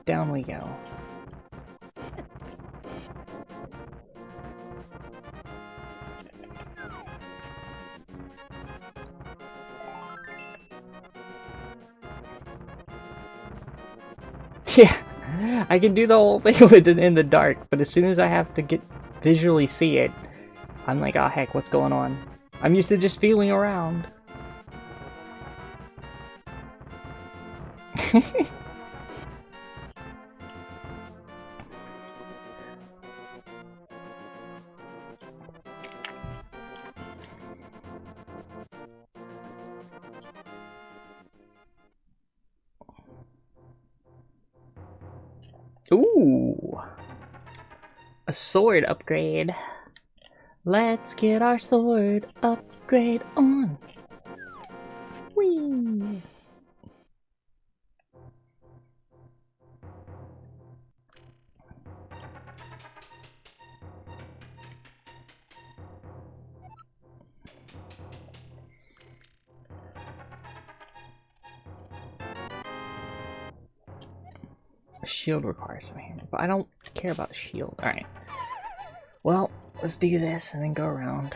Down we go. Yeah, I can do the whole thing with it in the dark, but as soon as I have to visually see it, I'm like, oh heck, what's going on? I'm used to just feeling around. Ooh, a sword upgrade. Let's get our sword upgrade on. Whee! A shield requires some hammer, but I don't care about a shield. Alright. Well, let's do this and then go around.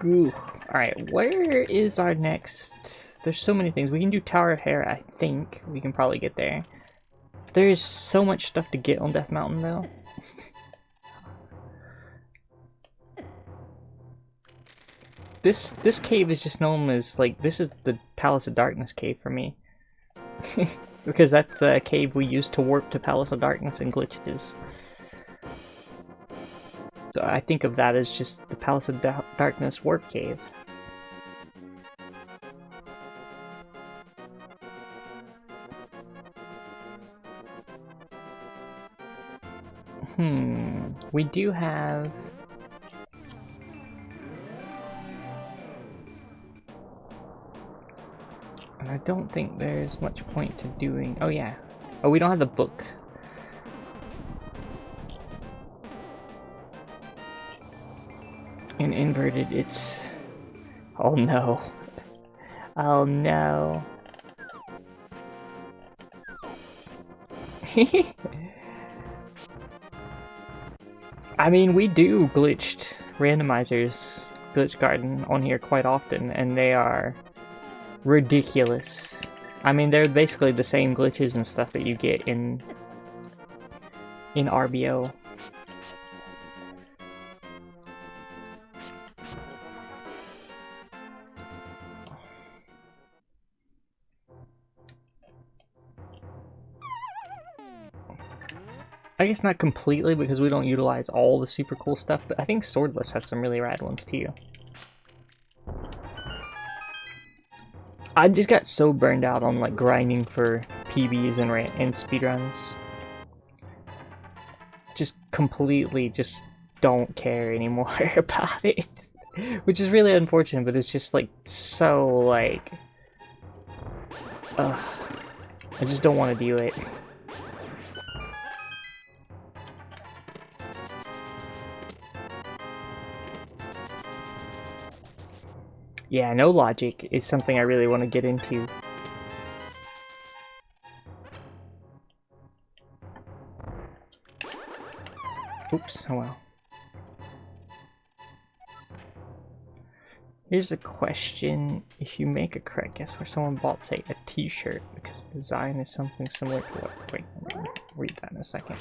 Ooh. Alright, where is our next... There's so many things. We can do Tower of Hair, I think. We can probably get there. There's so much stuff to get on Death Mountain, though. This cave is just known as, like, this is the Palace of Darkness cave for me. Because that's the cave we used to warp to Palace of Darkness and glitches. So I think of that as just the Palace of Darkness warp cave. We do have... And I don't think there's much point to doing... Oh yeah. Oh, we don't have the book. In inverted, it's... Oh no. Oh no. I mean, we do glitched randomizers, glitch garden on here quite often, and they are ridiculous. I mean, they're basically the same glitches and stuff that you get in RBO. I guess not completely because we don't utilize all the super cool stuff, but I think Swordless has some really rad ones too. I just got so burned out on like grinding for PBs and speedruns. Just completely just don't care anymore about it. Which is really unfortunate, but it's just like so like... I just don't want to do it. Yeah, no logic is something I really want to get into. Oops, oh well. Here's a question. If you make a correct guess where someone bought, say, a t-shirt, because the design is something similar to what... Wait, let me read that in a second.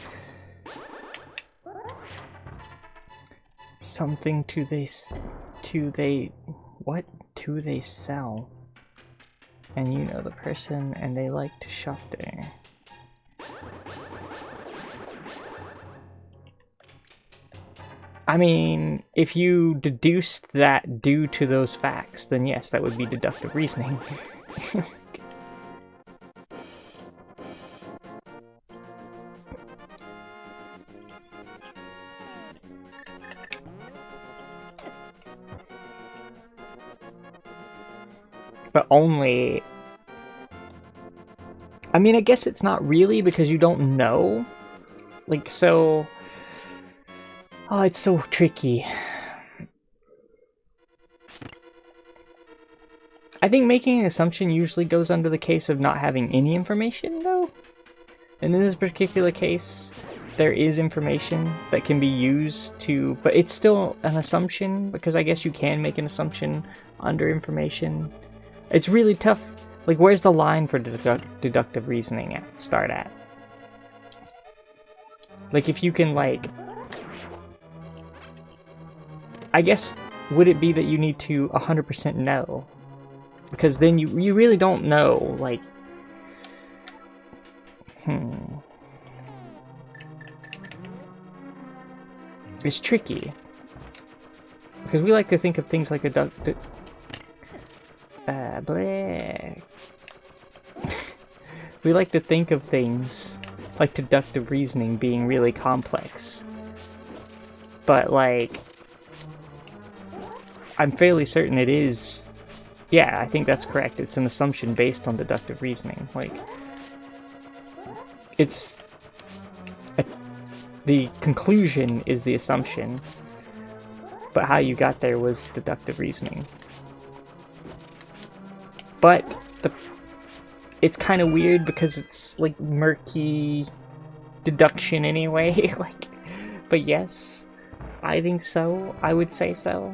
Something what do they sell? And you know the person and they like to shop there. I mean, if you deduced that due to those facts, then yes, that would be deductive reasoning. But only... I mean, I guess it's not really because you don't know. Like, so... Oh, it's so tricky. I think making an assumption usually goes under the case of not having any information, though. And in this particular case, there is information that can be used to... But it's still an assumption, because I guess you can make an assumption under information. It's really tough. Like, where's the line for deductive reasoning start at? Like, if you can, like... I guess, would it be that you need to 100% know? Because then you really don't know, like... It's tricky. Because we like to think of things like we like to think of things like deductive reasoning being really complex. But, like, I'm fairly certain it is... Yeah, I think that's correct. It's an assumption based on deductive reasoning. Like, it's... The conclusion is the assumption, but how you got there was deductive reasoning. But it's kind of weird because it's like murky deduction anyway. Like, but yes, I think so. I would say so.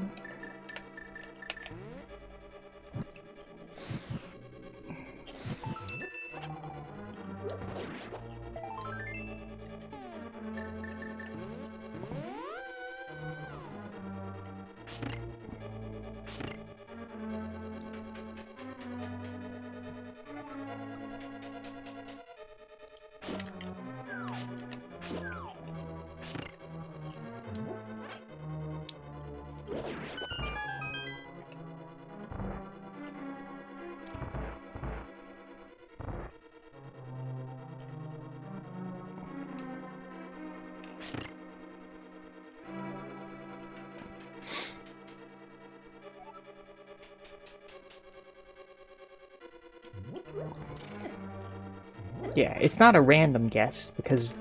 Yeah, it's not a random guess, because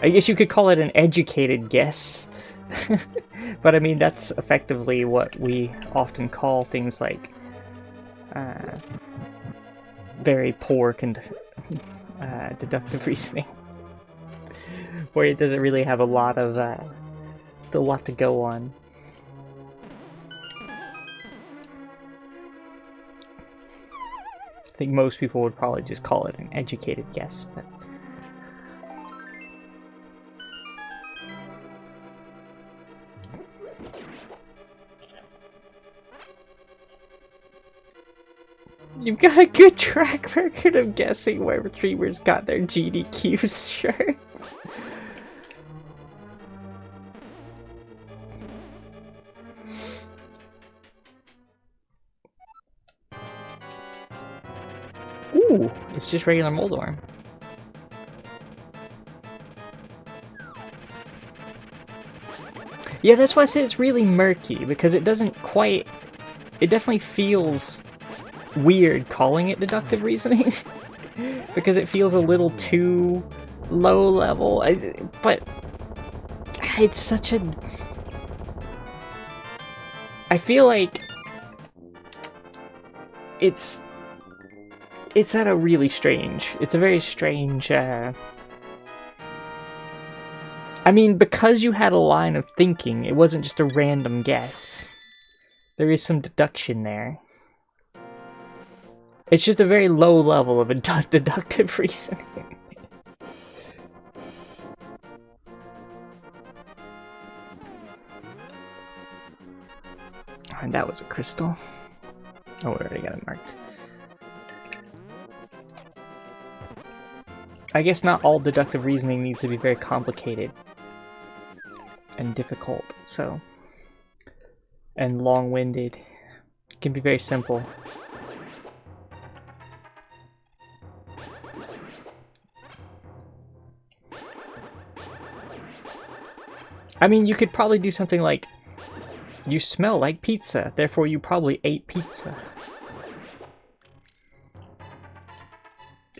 I guess you could call it an educated guess. But I mean, that's effectively what we often call things like very poor deductive reasoning, where it doesn't really have a lot to go on. I think most people would probably just call it an educated guess, but... You've got a good track record of guessing where streamers got their GDQ shirts. Ooh, it's just regular Moldorm. Yeah, that's why I say it's really murky, because it doesn't quite... It definitely feels weird calling it deductive reasoning, because it feels a little too low level, but it's such a... I feel like it's at a really strange... It's a very strange... I mean, because you had a line of thinking, it wasn't just a random guess. There is some deduction there. It's just a very low level of deductive reasoning. And that was a crystal. Oh, we already got it marked. I guess not all deductive reasoning needs to be very complicated and difficult, so... and long-winded. It can be very simple. I mean, you could probably do something like, you smell like pizza, therefore you probably ate pizza.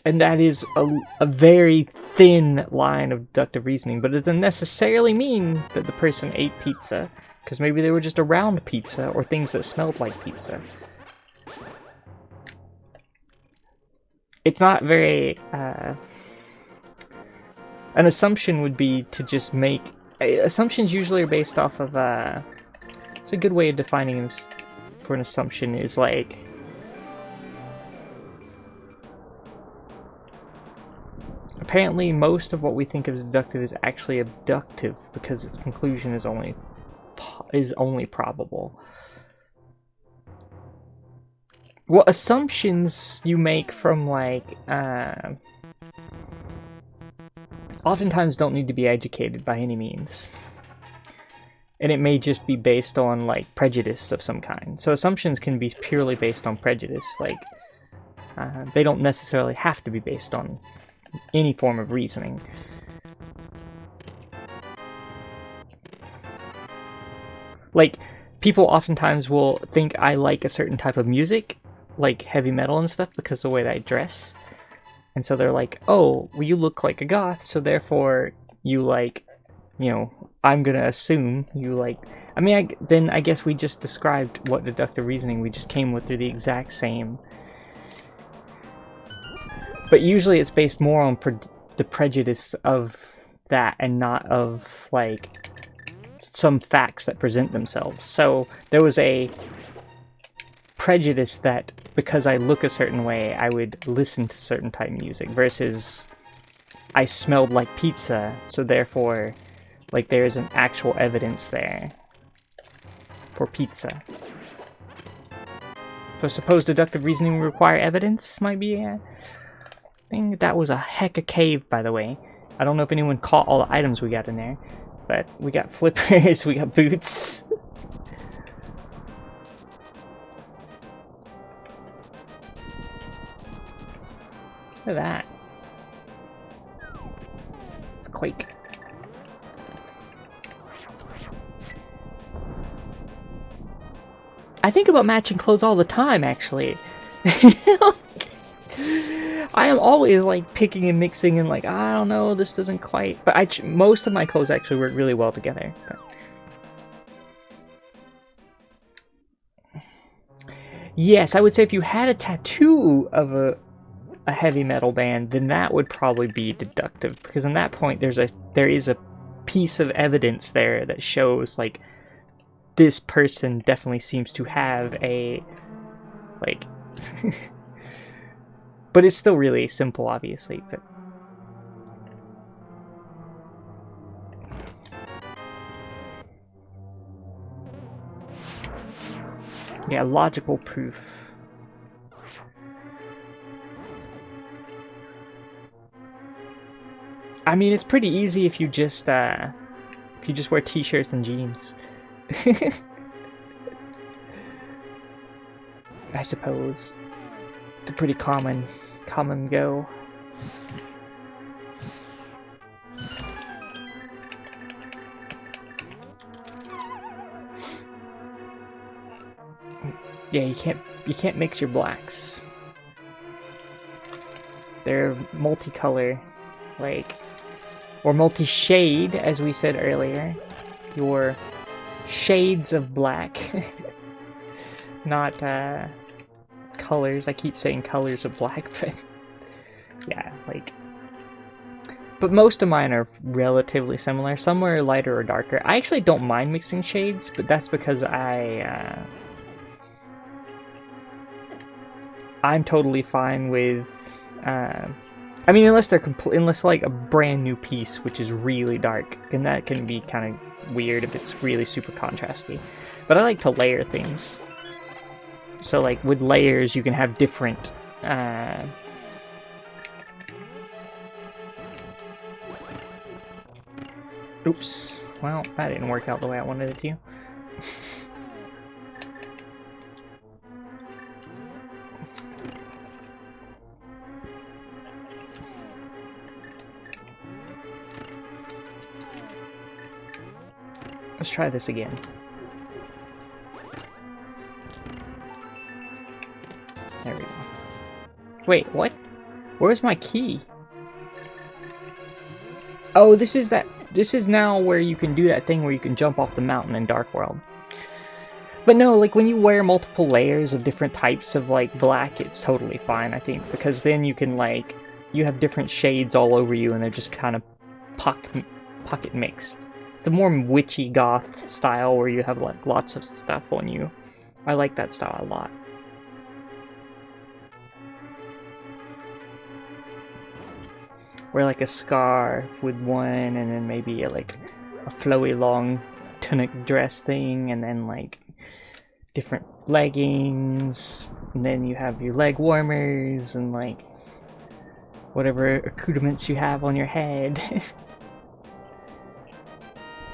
And that is a very thin line of deductive reasoning, but it doesn't necessarily mean that the person ate pizza, because maybe they were just around pizza, or things that smelled like pizza. It's not very... An assumption would be to just make... Assumptions usually are based off of... It's a good way of defining for an assumption is like... Apparently, most of what we think of as deductive is actually abductive, because its conclusion is only probable. Well, assumptions you make from, like, oftentimes don't need to be educated by any means. And it may just be based on, like, prejudice of some kind. So assumptions can be purely based on prejudice. Like, they don't necessarily have to be based on any form of reasoning. Like, people oftentimes will think I like a certain type of music, like heavy metal and stuff, because of the way that I dress. And so they're like, oh, well, you look like a goth, so therefore you like, you know, I'm gonna assume you like... I mean, then I guess we just described what deductive reasoning we just came with through the exact same. But usually it's based more on the prejudice of that and not of, like, some facts that present themselves. So there was a prejudice that because I look a certain way, I would listen to certain type of music, versus I smelled like pizza, so therefore, like, there's an actual evidence there for pizza. So I suppose deductive reasoning would require evidence might be a thing. That was a heck of a cave, by the way. I don't know if anyone caught all the items we got in there, but we got flippers, we got boots. Look at that. It's Quake. I think about matching clothes all the time, actually. I am always, like, picking and mixing and, like, I don't know, this doesn't quite... But most of my clothes actually work really well together. But... Yes, I would say if you had a tattoo of a heavy metal band, then that would probably be deductive, because in that point there is a piece of evidence there that shows, like, this person definitely seems to have a, like... But it's still really simple, obviously, but... Yeah, logical proof. I mean, it's pretty easy if you just wear t-shirts and jeans. I suppose. It's a pretty common go. Yeah, you can't mix your blacks. They're multicolor, like, or multi-shade, as we said earlier. Your shades of black, not colors. I keep saying colors of black, but yeah, like. But most of mine are relatively similar. Some are lighter or darker. I actually don't mind mixing shades, but that's because I'm totally fine with. I mean, unless they're unless like a brand new piece, which is really dark, and that can be kind of weird if it's really super contrasty. But I like to layer things. So, like, with layers, you can have different. Oops. Well, that didn't work out the way I wanted it to. Let's try this again. There we go. Wait, what? Where's my key? Oh, this is now where you can do that thing where you can jump off the mountain in Dark World. But no, like, when you wear multiple layers of different types of, like, black, it's totally fine, I think, because then you can, like, you have different shades all over you, and they're just kind of pocket mixed. It's the more witchy goth style where you have, like, lots of stuff on you. I like that style a lot. Wear, like, a scarf with one, and then maybe like a flowy long tunic dress thing, and then, like, different leggings, And then you have your leg warmers and like whatever accoutrements you have on your head.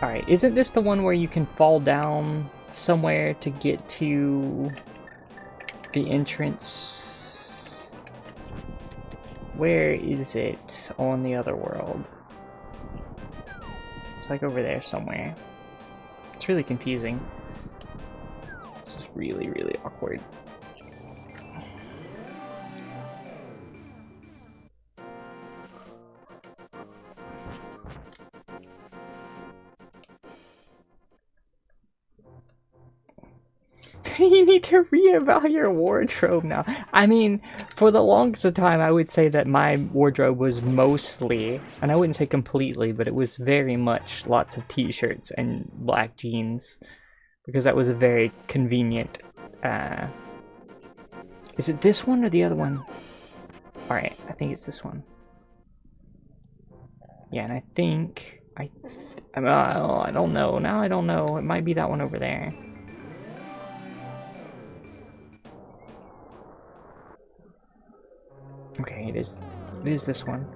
Alright, isn't this the one where you can fall down somewhere to get to the entrance? Where is it on the other world? It's like over there somewhere. It's really confusing. This is really, really awkward. You need to reevaluate your wardrobe now. I mean, for the longest of time, I would say that my wardrobe was mostly, and I wouldn't say completely, but it was very much lots of t-shirts and black jeans, because that was a very convenient, is it this one or the other one? Alright, I think it's this one. Yeah, and I think, I don't know, now I don't know, it might be that one over there. Okay, it is this one.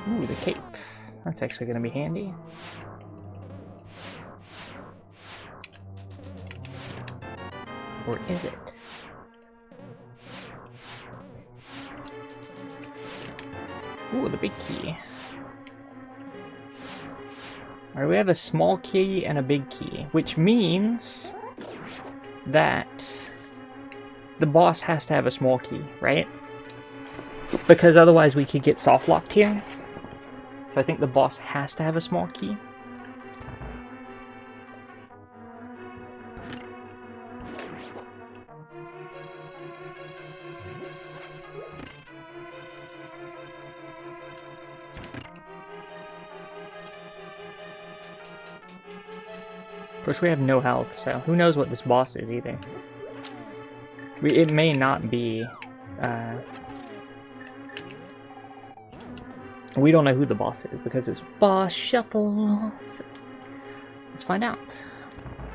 Ooh, the cape. That's actually going to be handy. Or is it? Ooh, the big key. Alright, we have a small key and a big key, which means that the boss has to have a small key, right? Because otherwise we could get soft locked here. So I think the boss has to have a small key. Of course, we have no health, so who knows what this boss is either. It may not be, we don't know who the boss is because it's boss shuffle. So let's find out.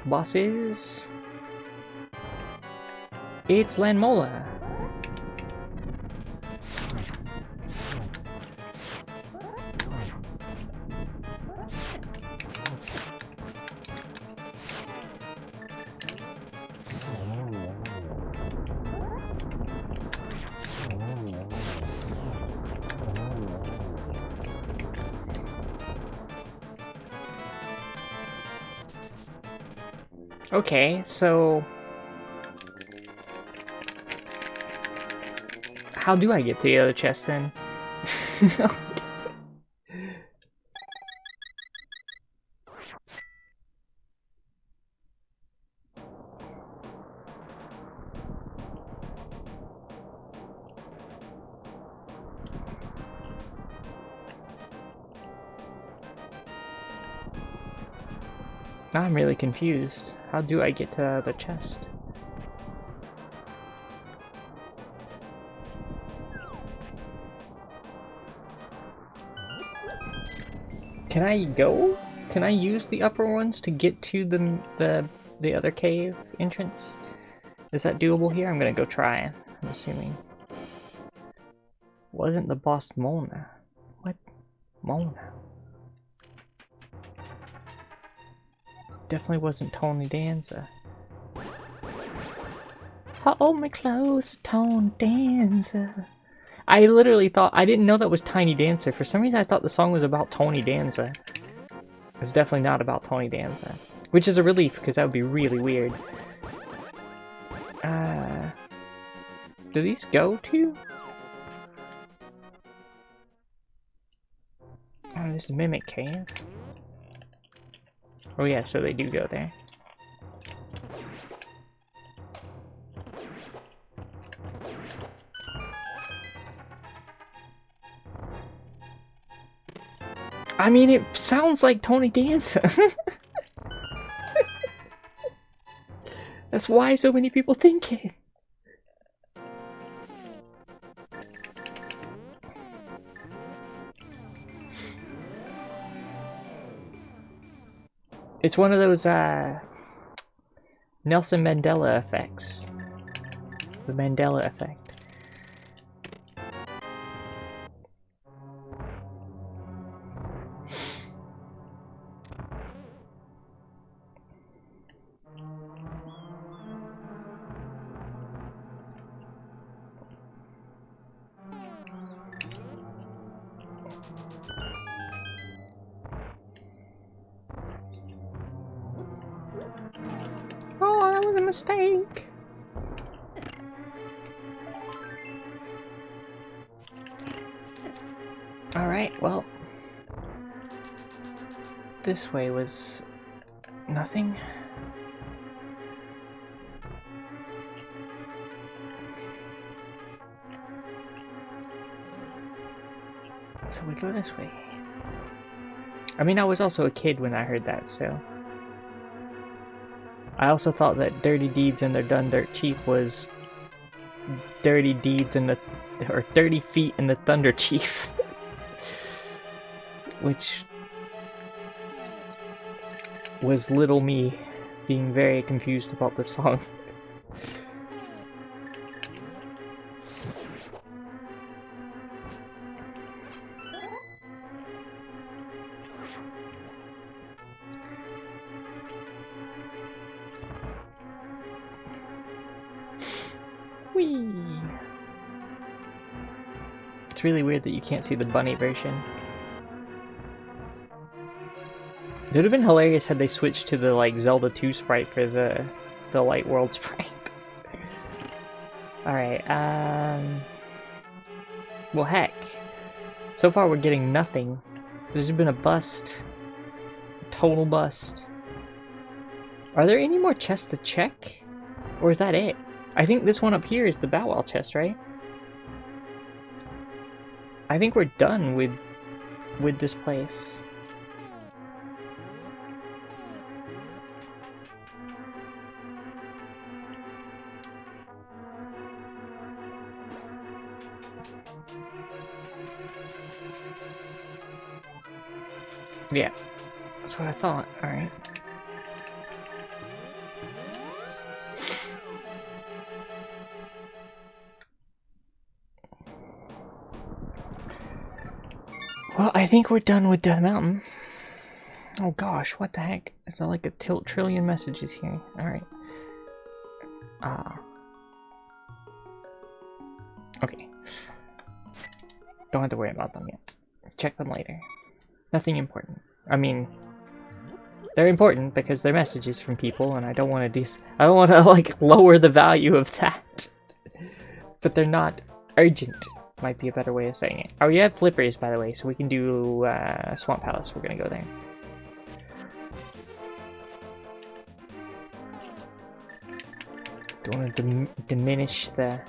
Boss is... It's Lanmola. Okay, so... How do I get to the other chest then? Now I'm really confused. How do I get to the chest? Can I go? Can I use the upper ones to get to the other cave entrance? Is that doable here? I'm gonna go try, I'm assuming. Wasn't the boss Mona? What? Mona? Definitely wasn't Tony Danza. Hold me close, Tony Danza. I literally thought, I didn't know that was Tiny Dancer. For some reason I thought the song was about Tony Danza. It's definitely not about Tony Danza. Which is a relief, because that would be really weird. Do these go to? Oh, this is Mimic Cave. Oh yeah, so they do go there. I mean, it sounds like Tony Danza. That's why so many people think it. It's one of those Nelson Mandela effects. The Mandela effect. Oh, that was a mistake. Alright, well. This way was nothing. So we go this way. I mean, I was also a kid when I heard that, so. I also thought that dirty deeds and they're done dirt cheap was dirty deeds in the, or 30 feet in the Thunder Chief. Which was little me being very confused about the song. Whee! It's really weird that you can't see the bunny version. It would have been hilarious had they switched to the like Zelda 2 sprite for the Light World sprite. Alright, well heck. So far we're getting nothing. There's been a bust. A total bust. Are there any more chests to check? Or is that it? I think this one up here is the Bow Wow chest, right? I think we're done with this place. Yeah, that's what I thought. Alright. Well, I think we're done with Death Mountain. Oh gosh, what the heck? There's like a trillion messages here. Alright. Okay. Don't have to worry about them yet. Check them later. Nothing important. I mean, they're important because they're messages from people, and I don't want to like lower the value of that. But they're not urgent. Might be a better way of saying it. Oh, you have flippers, by the way, so we can do Swamp Palace. We're gonna go there. Don't want to diminish the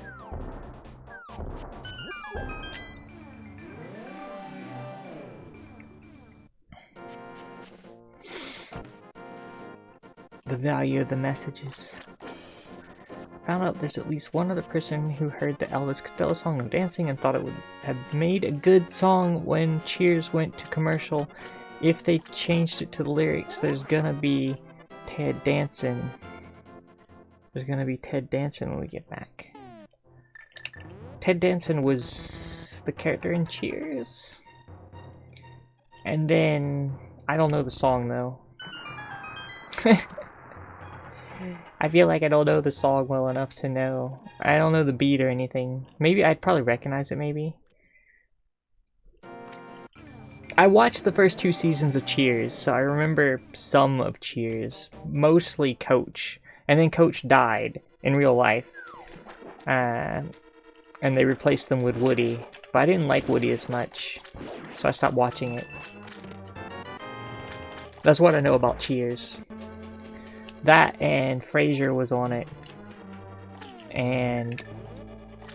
value of the messages. Found out there's at least one other person who heard the Elvis Costello song No Dancing and thought it would have made a good song when Cheers went to commercial. If they changed it to the lyrics, there's gonna be Ted dancing. There's gonna be Ted dancing when we get back. Ted Danson was the character in Cheers. And then, I don't know the song though. I feel like I don't know the song well enough to know. I don't know the beat or anything. Maybe I'd probably recognize it, maybe. I watched the first 2 seasons of Cheers, so I remember some of Cheers. Mostly Coach. And then Coach died in real life. And they replaced them with Woody. But I didn't like Woody as much, so I stopped watching it. That's what I know about Cheers. That and Frasier was on it. And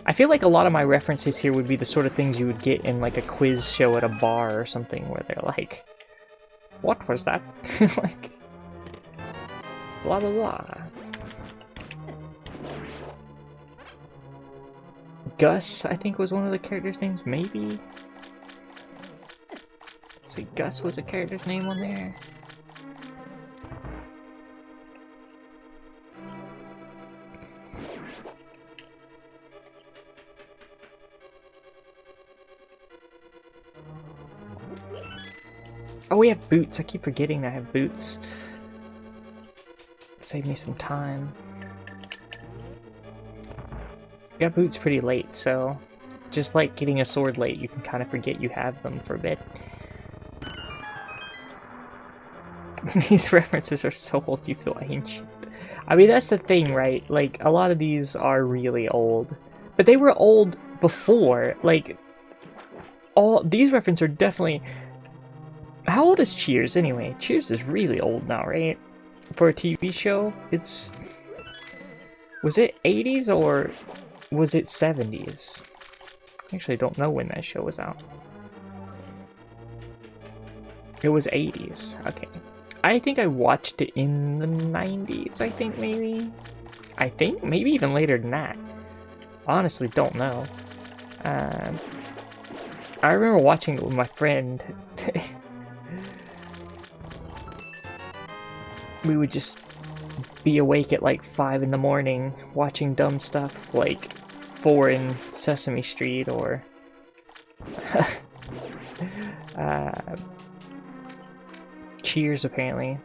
I feel like a lot of my references here would be the sort of things you would get in like a quiz show at a bar or something where they're like, what was that? Like, blah blah blah. Gus, I think, was one of the characters' names, maybe? Let's see, Gus was a character's name on there. Oh, we have boots. I keep forgetting I have boots. Save me some time. Got boots pretty late, so just like getting a sword late, you can kind of forget you have them for a bit. These references are so old you feel ancient. I mean, that's the thing, right? Like, a lot of these are really old. But they were old before. Like, all these references are definitely... How old is Cheers, anyway? Cheers is really old now, right? For a TV show? It's... Was it 80s or was it 70s? I actually don't know when that show was out. It was 80s. Okay. I think I watched it in the 90s, I think, maybe? I think? Maybe even later than that. Honestly, don't know. I remember watching it with my friend. We would just be awake at like 5 in the morning watching dumb stuff like 4 in Sesame Street or Cheers, apparently.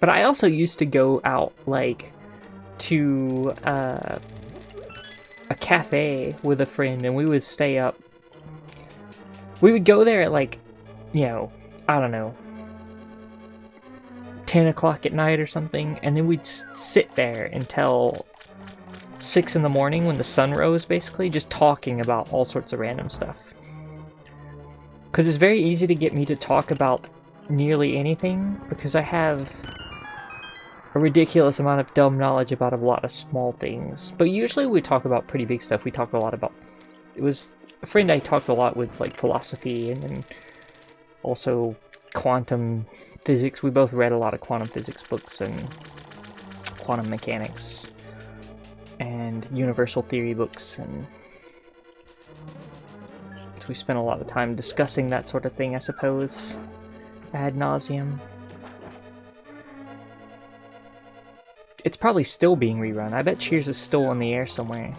But I also used to go out like to a cafe with a friend, and we would stay up. We would go there at like, you know, I don't know, 10 o'clock at night or something, and then we'd sit there until 6 in the morning when the sun rose, basically, just talking about all sorts of random stuff. Because it's very easy to get me to talk about nearly anything, because I have a ridiculous amount of dumb knowledge about a lot of small things. But usually we talk about pretty big stuff. We talk a lot about... It was a friend I talked a lot with, like, philosophy and then also quantum physics. We both read a lot of quantum physics books and quantum mechanics and universal theory books, and so we spent a lot of time discussing that sort of thing, I suppose, ad nauseum. It's probably still being rerun. I bet Cheers is still on the air somewhere.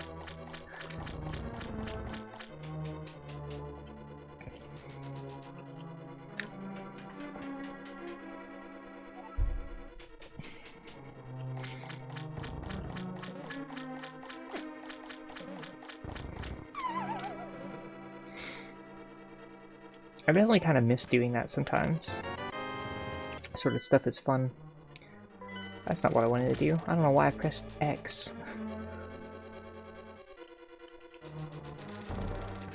I definitely kind of miss doing that sometimes. Sort of stuff is fun. That's not what I wanted to do. I don't know why I pressed X.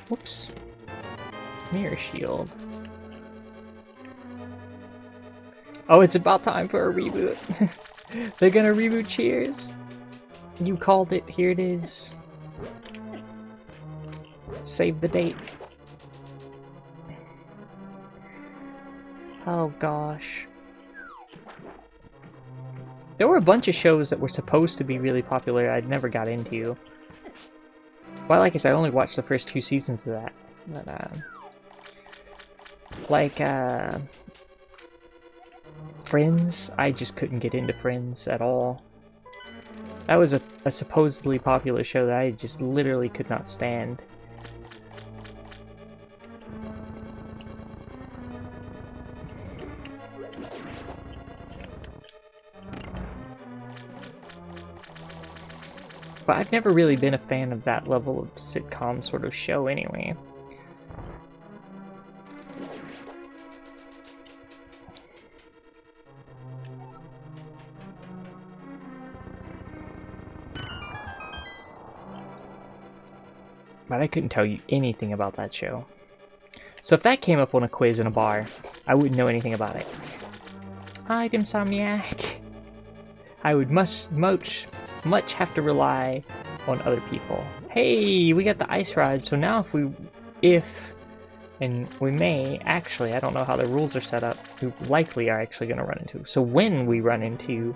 Whoops. Mirror shield. Oh, it's about time for a reboot. They're gonna reboot Cheers. You called it. Here it is. Save the date. Oh gosh. There were a bunch of shows that were supposed to be really popular I'd never got into. Well, like I said, I only watched the first 2 seasons of that. But, like, Friends, I just couldn't get into Friends at all. That was a supposedly popular show that I just literally could not stand. But I've never really been a fan of that level of sitcom sort of show anyway. But I couldn't tell you anything about that show. So if that came up on a quiz in a bar, I wouldn't know anything about it. Hi, Dimsomniac. I would much have to rely on other people. Hey, we got the ice ride, so now if And we may, actually, I don't know how the rules are set up, we likely are actually going to run into. So when we run into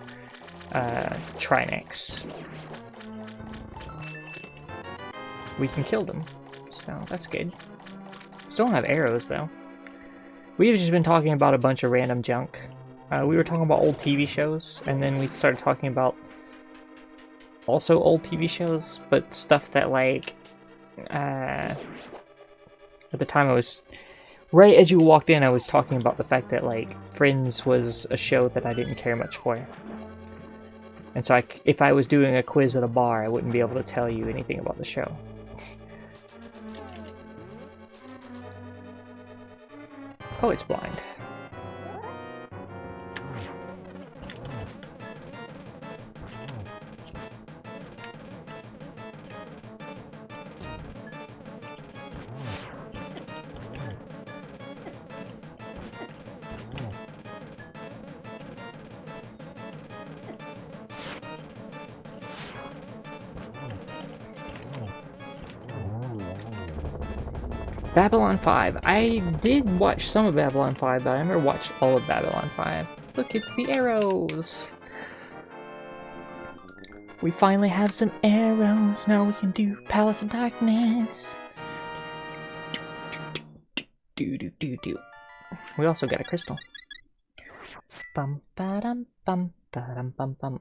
Trinex, we can kill them. So that's good. Still don't have arrows, though. We've just been talking about a bunch of random junk. We were talking about old TV shows, and then we started talking about also old TV shows, but stuff that, like, at the time I was, right as you walked in, I was talking about the fact that, like, Friends was a show that I didn't care much for. And so if I was doing a quiz at a bar, I wouldn't be able to tell you anything about the show. Oh, it's blind. Babylon 5. I did watch some of Babylon 5, but I never watched all of Babylon 5. Look, it's the arrows! We finally have some arrows. Now we can do Palace of Darkness. Do. We also got a crystal. Bum ba dum bum ba dum bum bum.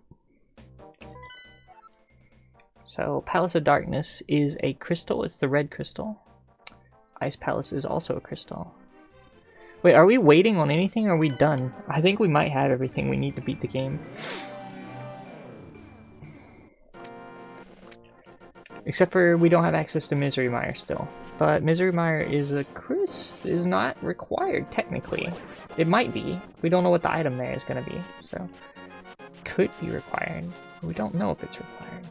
So Palace of Darkness is a crystal. It's the red crystal. Ice Palace is also a crystal. Wait, are we waiting on anything or are we done? I think we might have everything we need to beat the game. Except for we don't have access to Misery Mire still. But Misery Mire is not required technically. It might be. We don't know what the item there is going to be. So, could be required. We don't know if it's required.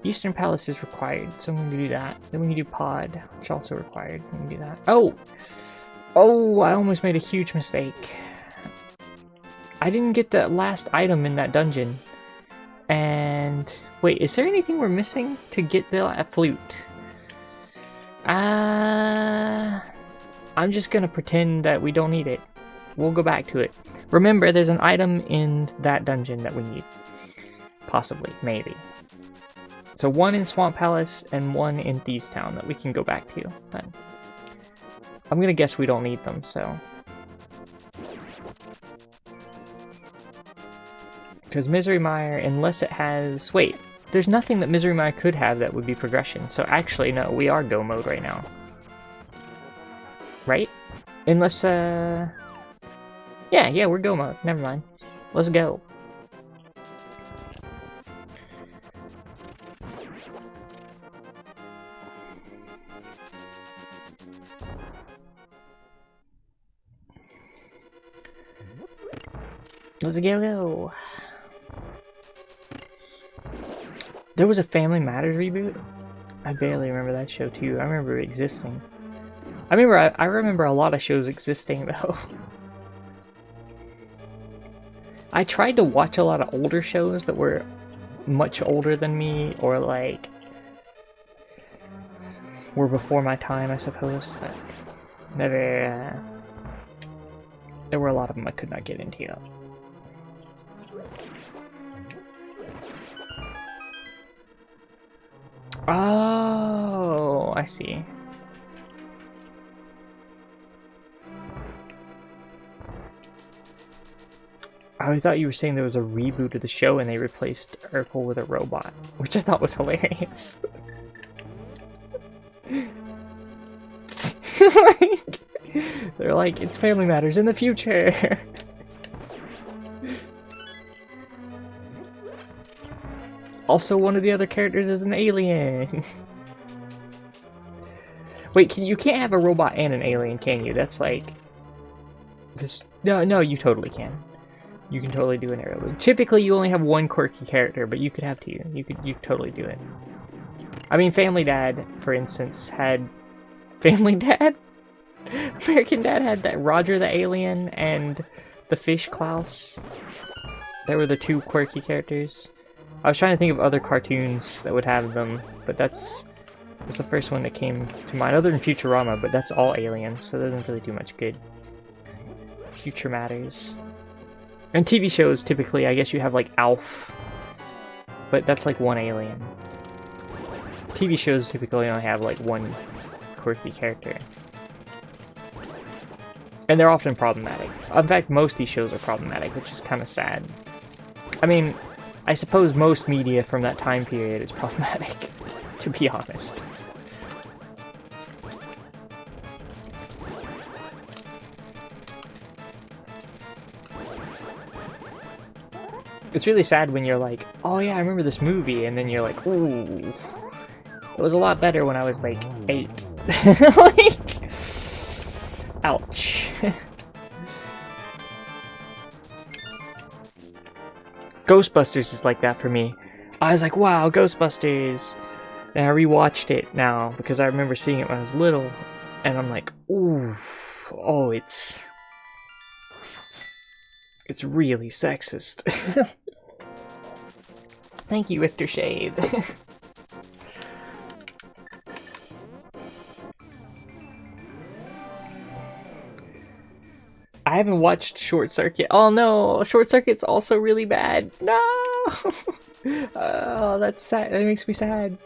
Eastern Palace is required, so I'm going to do that. Then we can do Pod, which is also required. We can do that. Oh! Oh, I almost made a huge mistake. I didn't get the last item in that dungeon. And... wait, is there anything we're missing to get the flute? I'm just going to pretend that we don't need it. We'll go back to it. Remember, there's an item in that dungeon that we need. Possibly. Maybe. So one in Swamp Palace and one in Thieves Town that we can go back to. But I'm gonna guess we don't need them, so. Because Misery Mire, unless it has... wait, there's nothing that Misery Mire could have that would be progression. So actually, no, we are go mode right now. Right? Unless, yeah, we're go mode. Never mind. Let's go. Let's go. There was a Family Matters reboot? I barely remember that show too. I remember it existing. I remember a lot of shows existing though. I tried to watch a lot of older shows that were much older than me, or like were before my time, I suppose. But never. There were a lot of them I could not get into. Oh, I see. I thought you were saying there was a reboot of the show and they replaced Urkel with a robot, which I thought was hilarious. They're like, it's Family Matters in the future. Also, one of the other characters is an alien. Wait, you can't have a robot and an alien, can you? That's like... No, you totally can. You can totally do an arrow. Typically, you only have one quirky character, but you could have two. You could totally do it. I mean, Family Dad, for instance, had... Family Dad? American Dad had that Roger the Alien and the Fish Klaus. They were the two quirky characters. I was trying to think of other cartoons that would have them, but that's was the first one that came to mind, other than Futurama, but that's all aliens, so that doesn't really do much good. Future matters. And TV shows, typically, I guess you have like Alf, but that's like one alien. TV shows typically only have like one quirky character. And they're often problematic. In fact, most of these shows are problematic, which is kind of sad. I mean, I suppose most media from that time period is problematic, to be honest. It's really sad when you're like, oh yeah, I remember this movie, and then you're like, ooh, it was a lot better when I was like 8. Like, ouch. Ghostbusters is like that for me. I was like, wow, Ghostbusters. And I rewatched it now because I remember seeing it when I was little, and I'm like, ooh, oh, it's really sexist. Thank you, Richter Shade. I haven't watched Short Circuit. Oh no, Short Circuit's also really bad. No! Oh, that's sad. That makes me sad.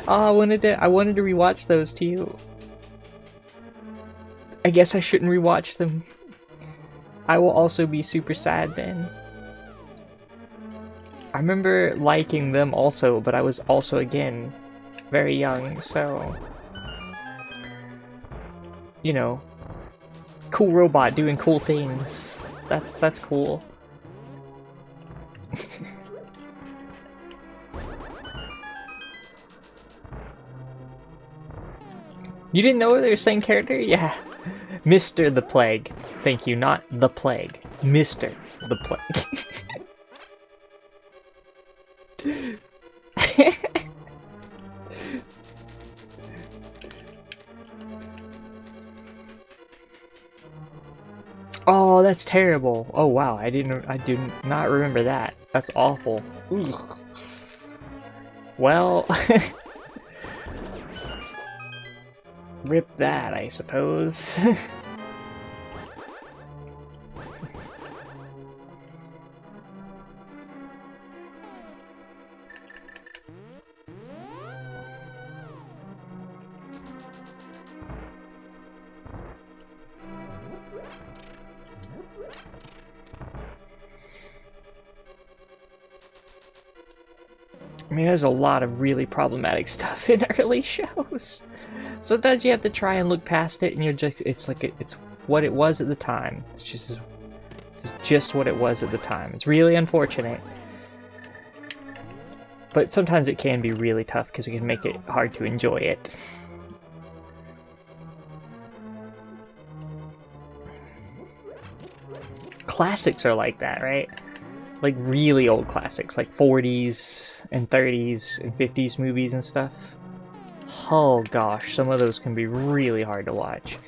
Oh, I wanted to rewatch those too. I guess I shouldn't rewatch them. I will also be super sad then. I remember liking them also, but I was also, again, very young, so... You know, cool robot doing cool things. That's cool. You didn't know they were the same character? Yeah. Mr. the Plague. Thank you, not the Plague. Mr. the Plague. Oh, that's terrible. Oh wow, I did not remember that. That's awful. Ooh. Well, rip that, I suppose. I mean, there's a lot of really problematic stuff in early shows. Sometimes you have to try and look past it, and you're just—it's like it's what it was at the time. It's just what it was at the time. It's really unfortunate, but sometimes it can be really tough because it can make it hard to enjoy it. Classics are like that, right? Like really old classics, like 40s and 30s and 50s movies and stuff. Oh gosh, some of those can be really hard to watch.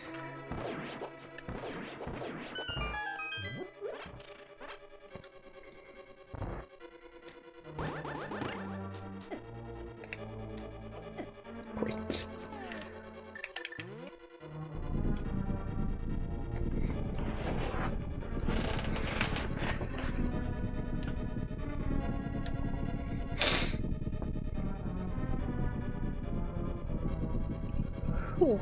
Great. Ooh.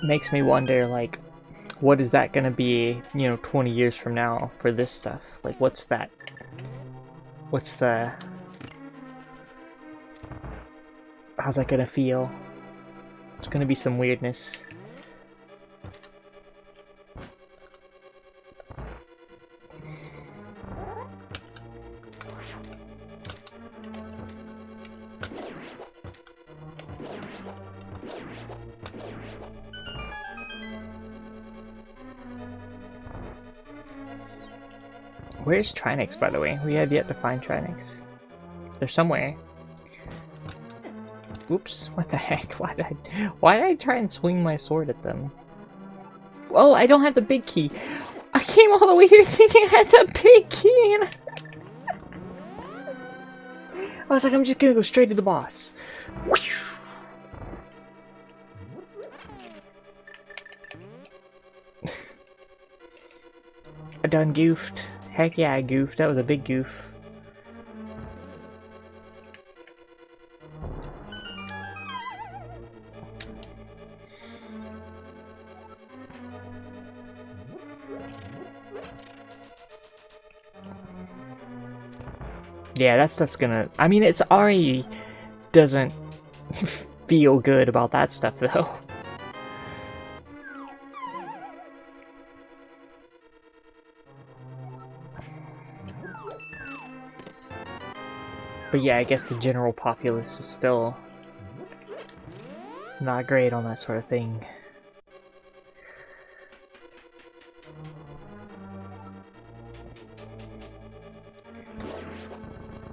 Makes me wonder, like, what is that gonna be, 20 years from now for this stuff? Like, what's the... How's that gonna feel? There's gonna be some weirdness. Where's Trinix, by the way? We have yet to find Trinix. They're somewhere. Oops, what the heck? Why did I try and swing my sword at them? Oh, I don't have the big key. I came all the way here thinking I had the big key, and I was like, I'm just gonna go straight to the boss. I done goofed. Heck yeah, I goofed. That was a big goof. Yeah, that stuff's gonna... I mean, it's already doesn't feel good about that stuff, though. But yeah, I guess the general populace is still not great on that sort of thing.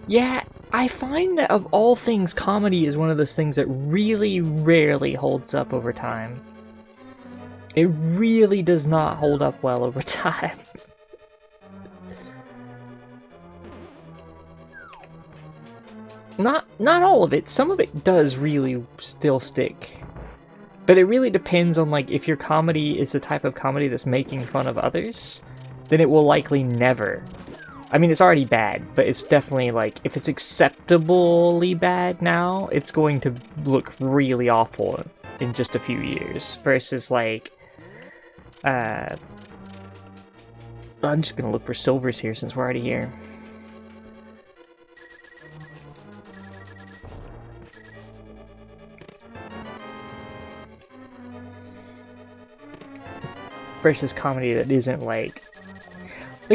Yeah, I find that of all things, comedy is one of those things that really rarely holds up over time. It really does not hold up well over time. Not all of it. Some of it does really still stick. But it really depends on, like, if your comedy is the type of comedy that's making fun of others, then it will likely never. I mean, it's already bad, but it's definitely, like, if it's acceptably bad now, it's going to look really awful in just a few years. Versus, like, I'm just gonna look for silvers here since we're already here. Versus comedy that isn't, like,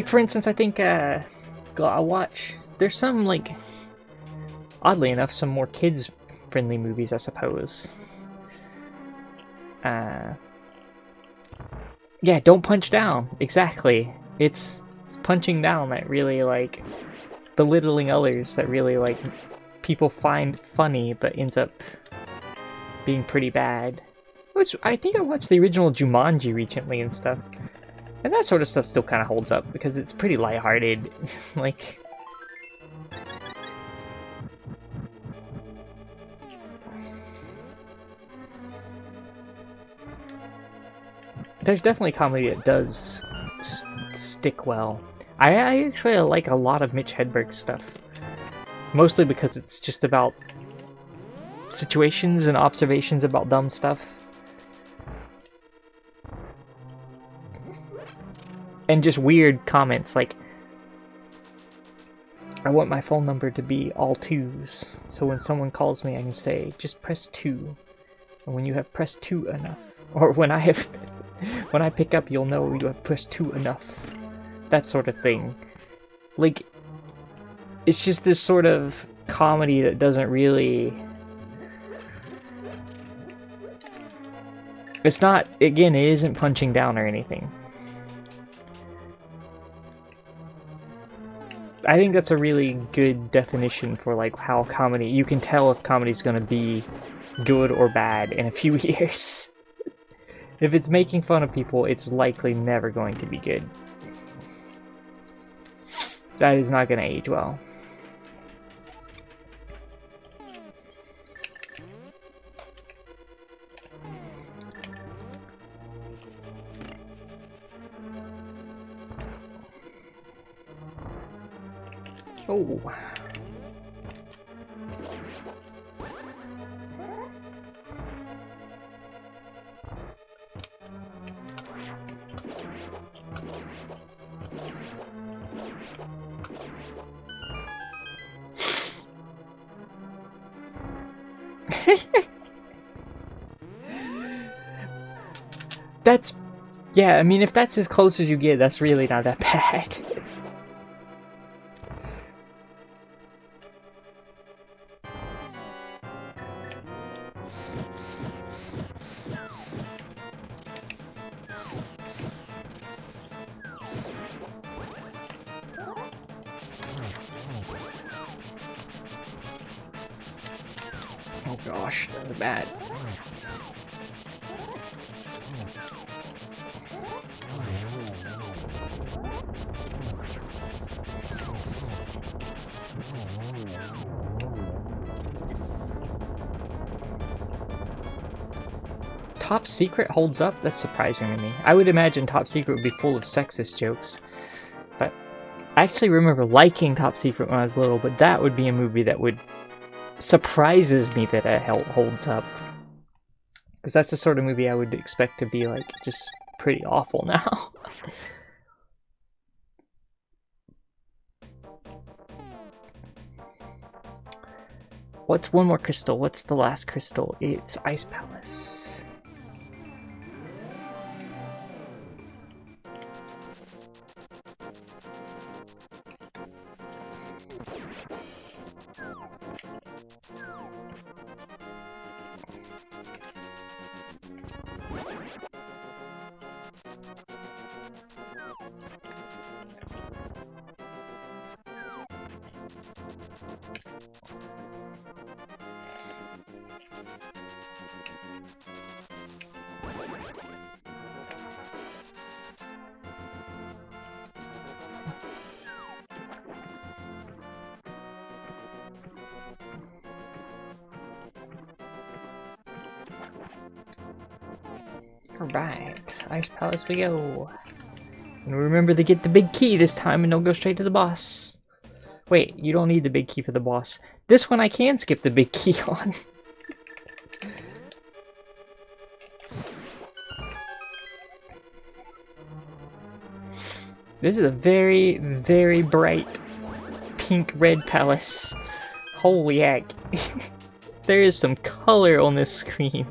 for instance, I think, I'll watch, there's some, like, oddly enough, some more kids-friendly movies, I suppose. Yeah, Don't Punch Down, exactly. It's punching down that really, like, belittling others that really, like, people find funny, but ends up being pretty bad. Which, I think I watched the original Jumanji recently and stuff. And that sort of stuff still kind of holds up, because it's pretty lighthearted. Like... There's definitely comedy that does stick well. I actually like a lot of Mitch Hedberg's stuff. Mostly because it's just about situations and observations about dumb stuff. And just weird comments like, I want my phone number to be all 2s, so when someone calls me I can say, just press 2. And when you have pressed 2 enough, or when I pick up you'll know you have pressed 2 enough. That sort of thing. Like, it's just this sort of comedy that doesn't really... It's not, again, it isn't punching down or anything. I think that's a really good definition for, like, how comedy... You can tell if comedy's gonna be good or bad in a few years. If it's making fun of people, it's likely never going to be good. That is not gonna age well. Oh. That's... Yeah, I mean, if that's as close as you get, that's really not that bad. Oh gosh, that was bad. Top Secret holds up? That's surprising to me. I would imagine Top Secret would be full of sexist jokes. But I actually remember liking Top Secret when I was little, but that would be a movie that would surprises me that it holds up. Because that's the sort of movie I would expect to be like just pretty awful now. What's one more crystal? What's the last crystal? It's Ice Palace. Alright, Ice Palace we go. And remember to get the big key this time and don't go straight to the boss. Wait, you don't need the big key for the boss. This one I can skip the big key on. This is a very, very bright pink-red palace. Holy heck. There is some color on this screen.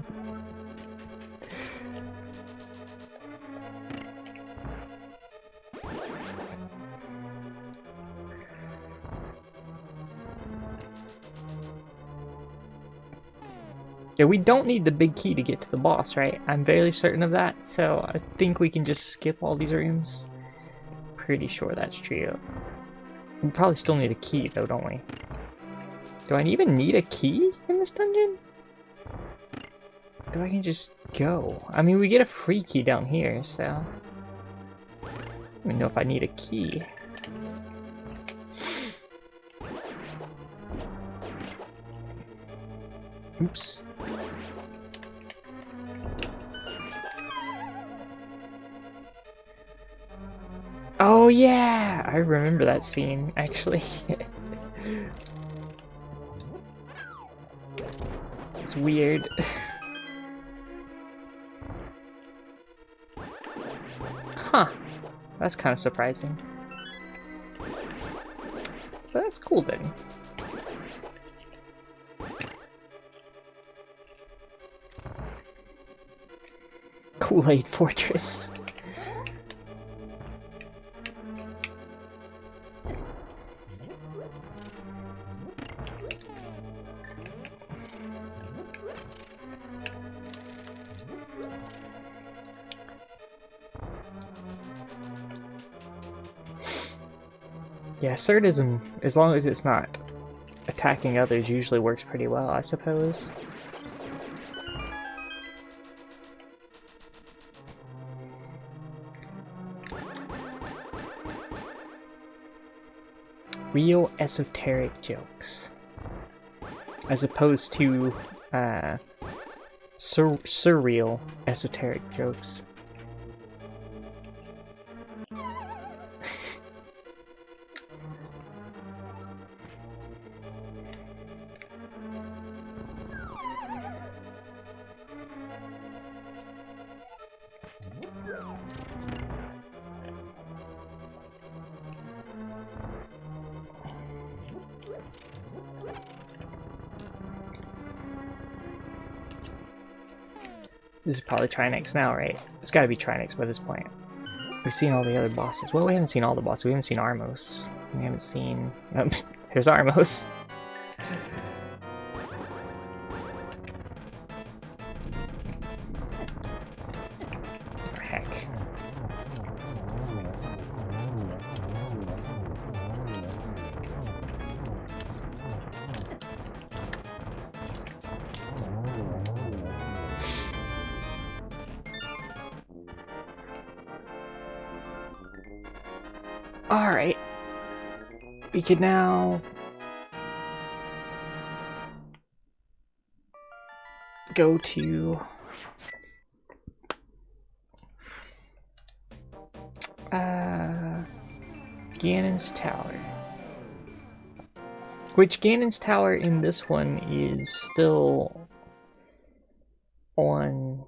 Yeah, we don't need the big key to get to the boss, right? I'm fairly certain of that, so I think we can just skip all these rooms. Pretty sure that's true. We probably still need a key, though, don't we? Do I even need a key in this dungeon? Or I can just go? I mean, we get a free key down here, so... I don't even know if I need a key. Oops. Oh yeah! I remember that scene, actually. It's weird. Huh. That's kind of surprising. But that's cool then. Kool-Aid Fortress. Yeah, Surdism, as long as it's not attacking others, usually works pretty well, I suppose. Real esoteric jokes. As opposed to, surreal esoteric jokes. This is probably Trinex now, right? It's gotta be Trinex by this point. We've seen all the other bosses. Well, we haven't seen all the bosses. We haven't seen Armos. We haven't seen... Oh, here's Armos. Heck. Alright. We can now go to Gannon's Tower. Which Gannon's Tower in this one is still on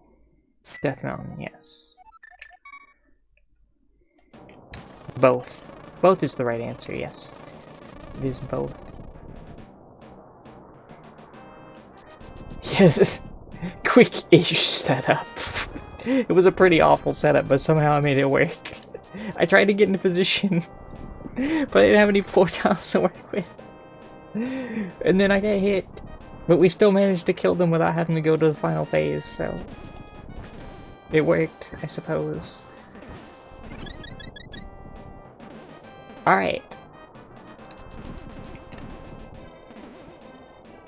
Death Mountain, yes. Both. Both is the right answer, yes. It is both. Yes, quick-ish setup. It was a pretty awful setup, but somehow I made it work. I tried to get into position, but I didn't have any floor tiles to work with. And then I got hit. But we still managed to kill them without having to go to the final phase, so... it worked, I suppose. Alright.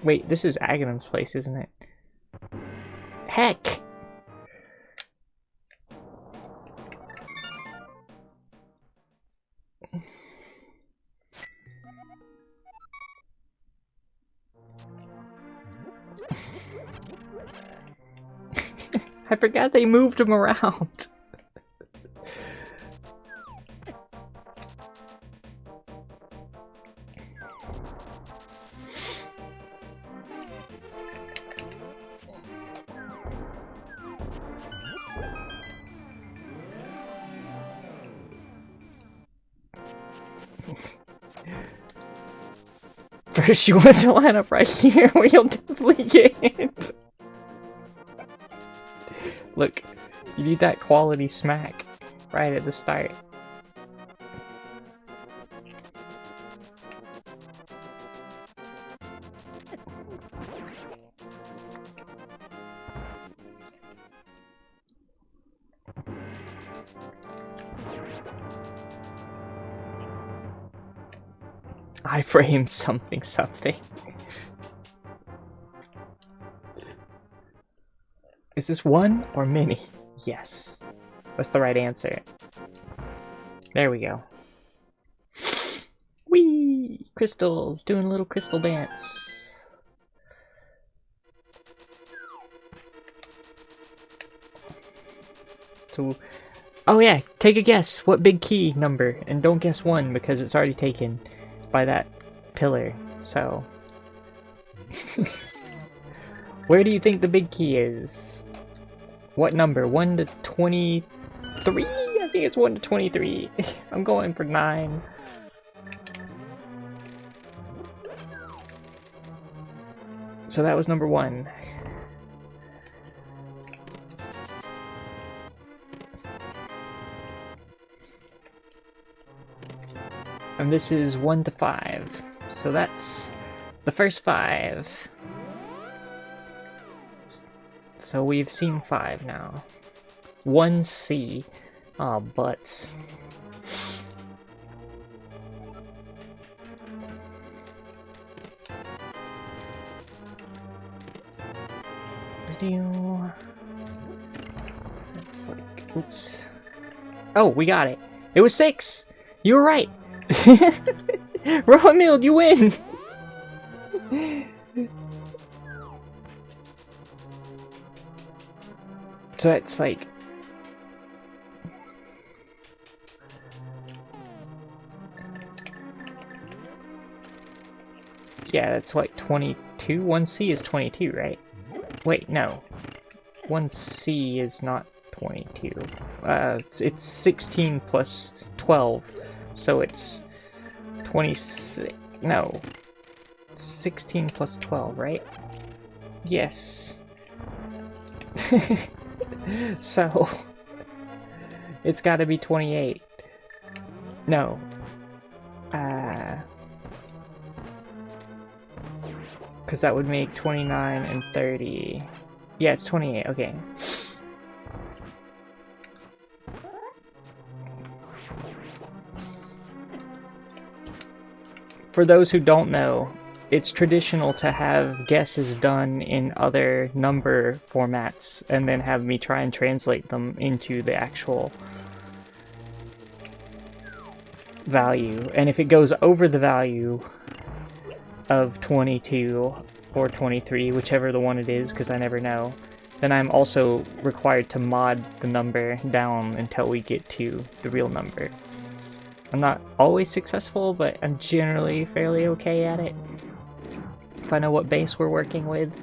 Wait, this is Aghanim's place, isn't it? Heck! I forgot they moved him around. First, you want to line up right here where you'll definitely get hit. Look, you need that quality smack right at the start. Iframe something. Is this one or many? Yes. That's the right answer. There we go. Whee! Crystals! Doing a little crystal dance. So, oh yeah, take a guess. What big key number? And don't guess 1 because it's already taken by that pillar, so... Where do you think the big key is? What number? 1 to 23? I think it's 1 to 23. I'm going for 9. So that was number 1. And this is 1 to 5. So that's the first 5. So we've seen 5 now. 1C. Oh, butts. That's like, oops. Oh, we got it. It was 6! You were right! Rowan, you win! So it's like... yeah, that's like 22? 1C is 22, right? Wait, no. 1C is not 22. It's 16 plus 12. So it's 26. No. 16 plus 12, right? Yes. So it's got to be 28. No. Because that would make 29 and 30. Yeah, it's 28. Okay. For those who don't know, it's traditional to have guesses done in other number formats and then have me try and translate them into the actual value. And if it goes over the value of 22 or 23, whichever the one it is, because I never know, then I'm also required to mod the number down until we get to the real number. I'm not always successful, but I'm generally fairly okay at it. If I know what base we're working with.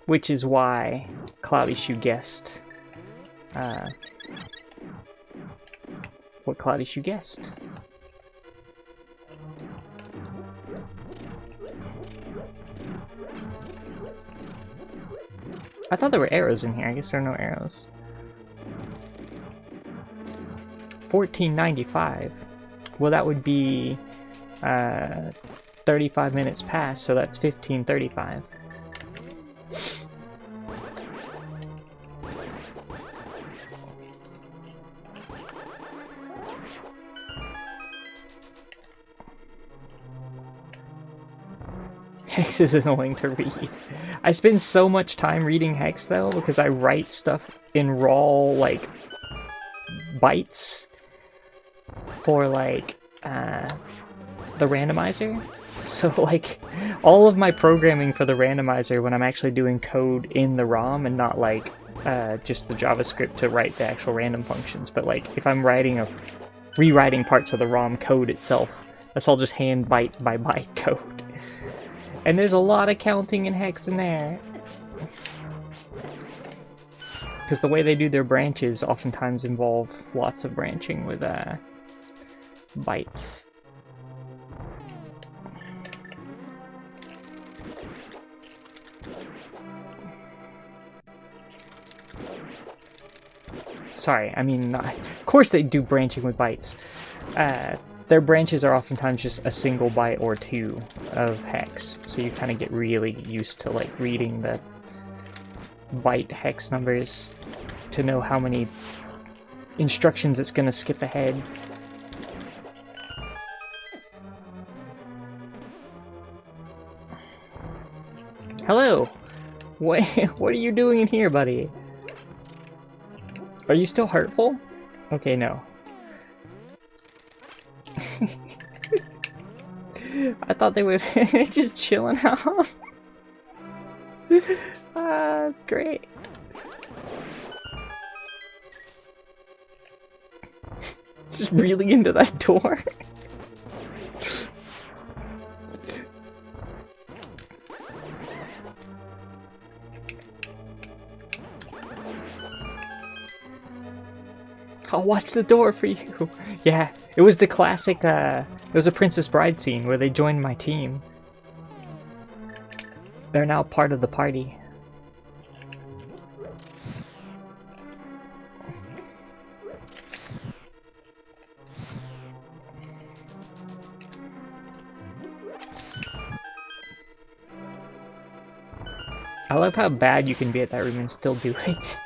Which is why Cloudy Shoe guessed what Cloudy Shoe guessed. I thought there were arrows in here. I guess there are no arrows. 14.95. Well, that would be 35 minutes past, so that's 15.35. Hex is annoying to read. I spend so much time reading Hex though because I write stuff in raw like bytes for like the randomizer. So like all of my programming for the randomizer when I'm actually doing code in the ROM and not like just the JavaScript to write the actual random functions, but like if I'm rewriting parts of the ROM code itself, that's all just hand byte by byte code. And there's a lot of counting and hex in there. Because the way they do their branches oftentimes involve lots of branching with bytes. Sorry, I mean, of course they do branching with bytes. Their branches are oftentimes just a single byte or two of hex, so you kind of get really used to like reading the byte hex numbers to know how many instructions it's going to skip ahead. Hello! What are you doing in here, buddy? Are you still hurtful? Okay, no. I thought they would just chilling out. Great. Just reeling into that door. I'll watch the door for you. Yeah, it was the classic, it was a Princess Bride scene where they joined my team. They're now part of the party. I love how bad you can be at that room and still do it.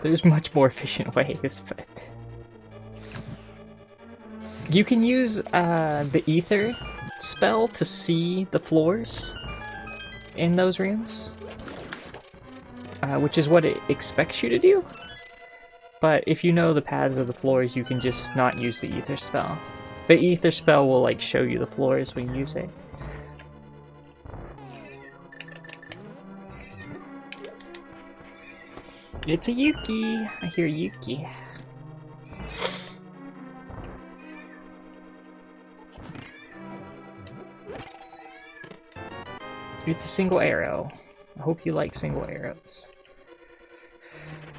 There's much more efficient ways, but... You can use the ether spell to see the floors in those rooms, which is what it expects you to do. But if you know the paths of the floors, you can just not use the ether spell. The ether spell will like show you the floors when you use it. It's a Yuki! I hear Yuki. It's a single arrow. I hope you like single arrows.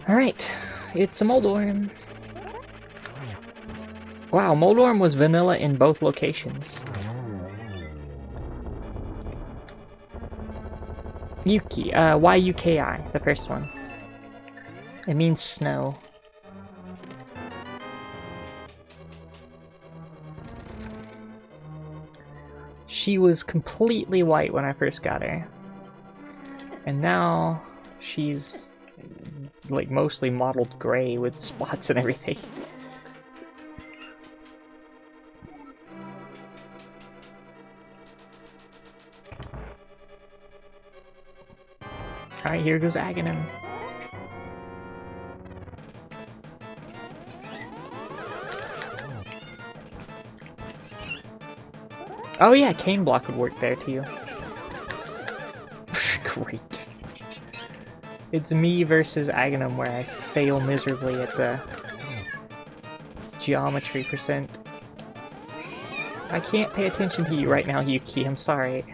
Alright, it's a Moldorm. Wow, Moldorm was vanilla in both locations. Yuki, Y-U-K-I, the first one. It means snow. She was completely white when I first got her. And now she's like mostly mottled gray with spots and everything. Alright, here goes Gannon. Oh yeah, cane block would work there too. Great. It's me versus Aghanim where I fail miserably at the geometry percent. I can't pay attention to you right now, Yuki. I'm sorry.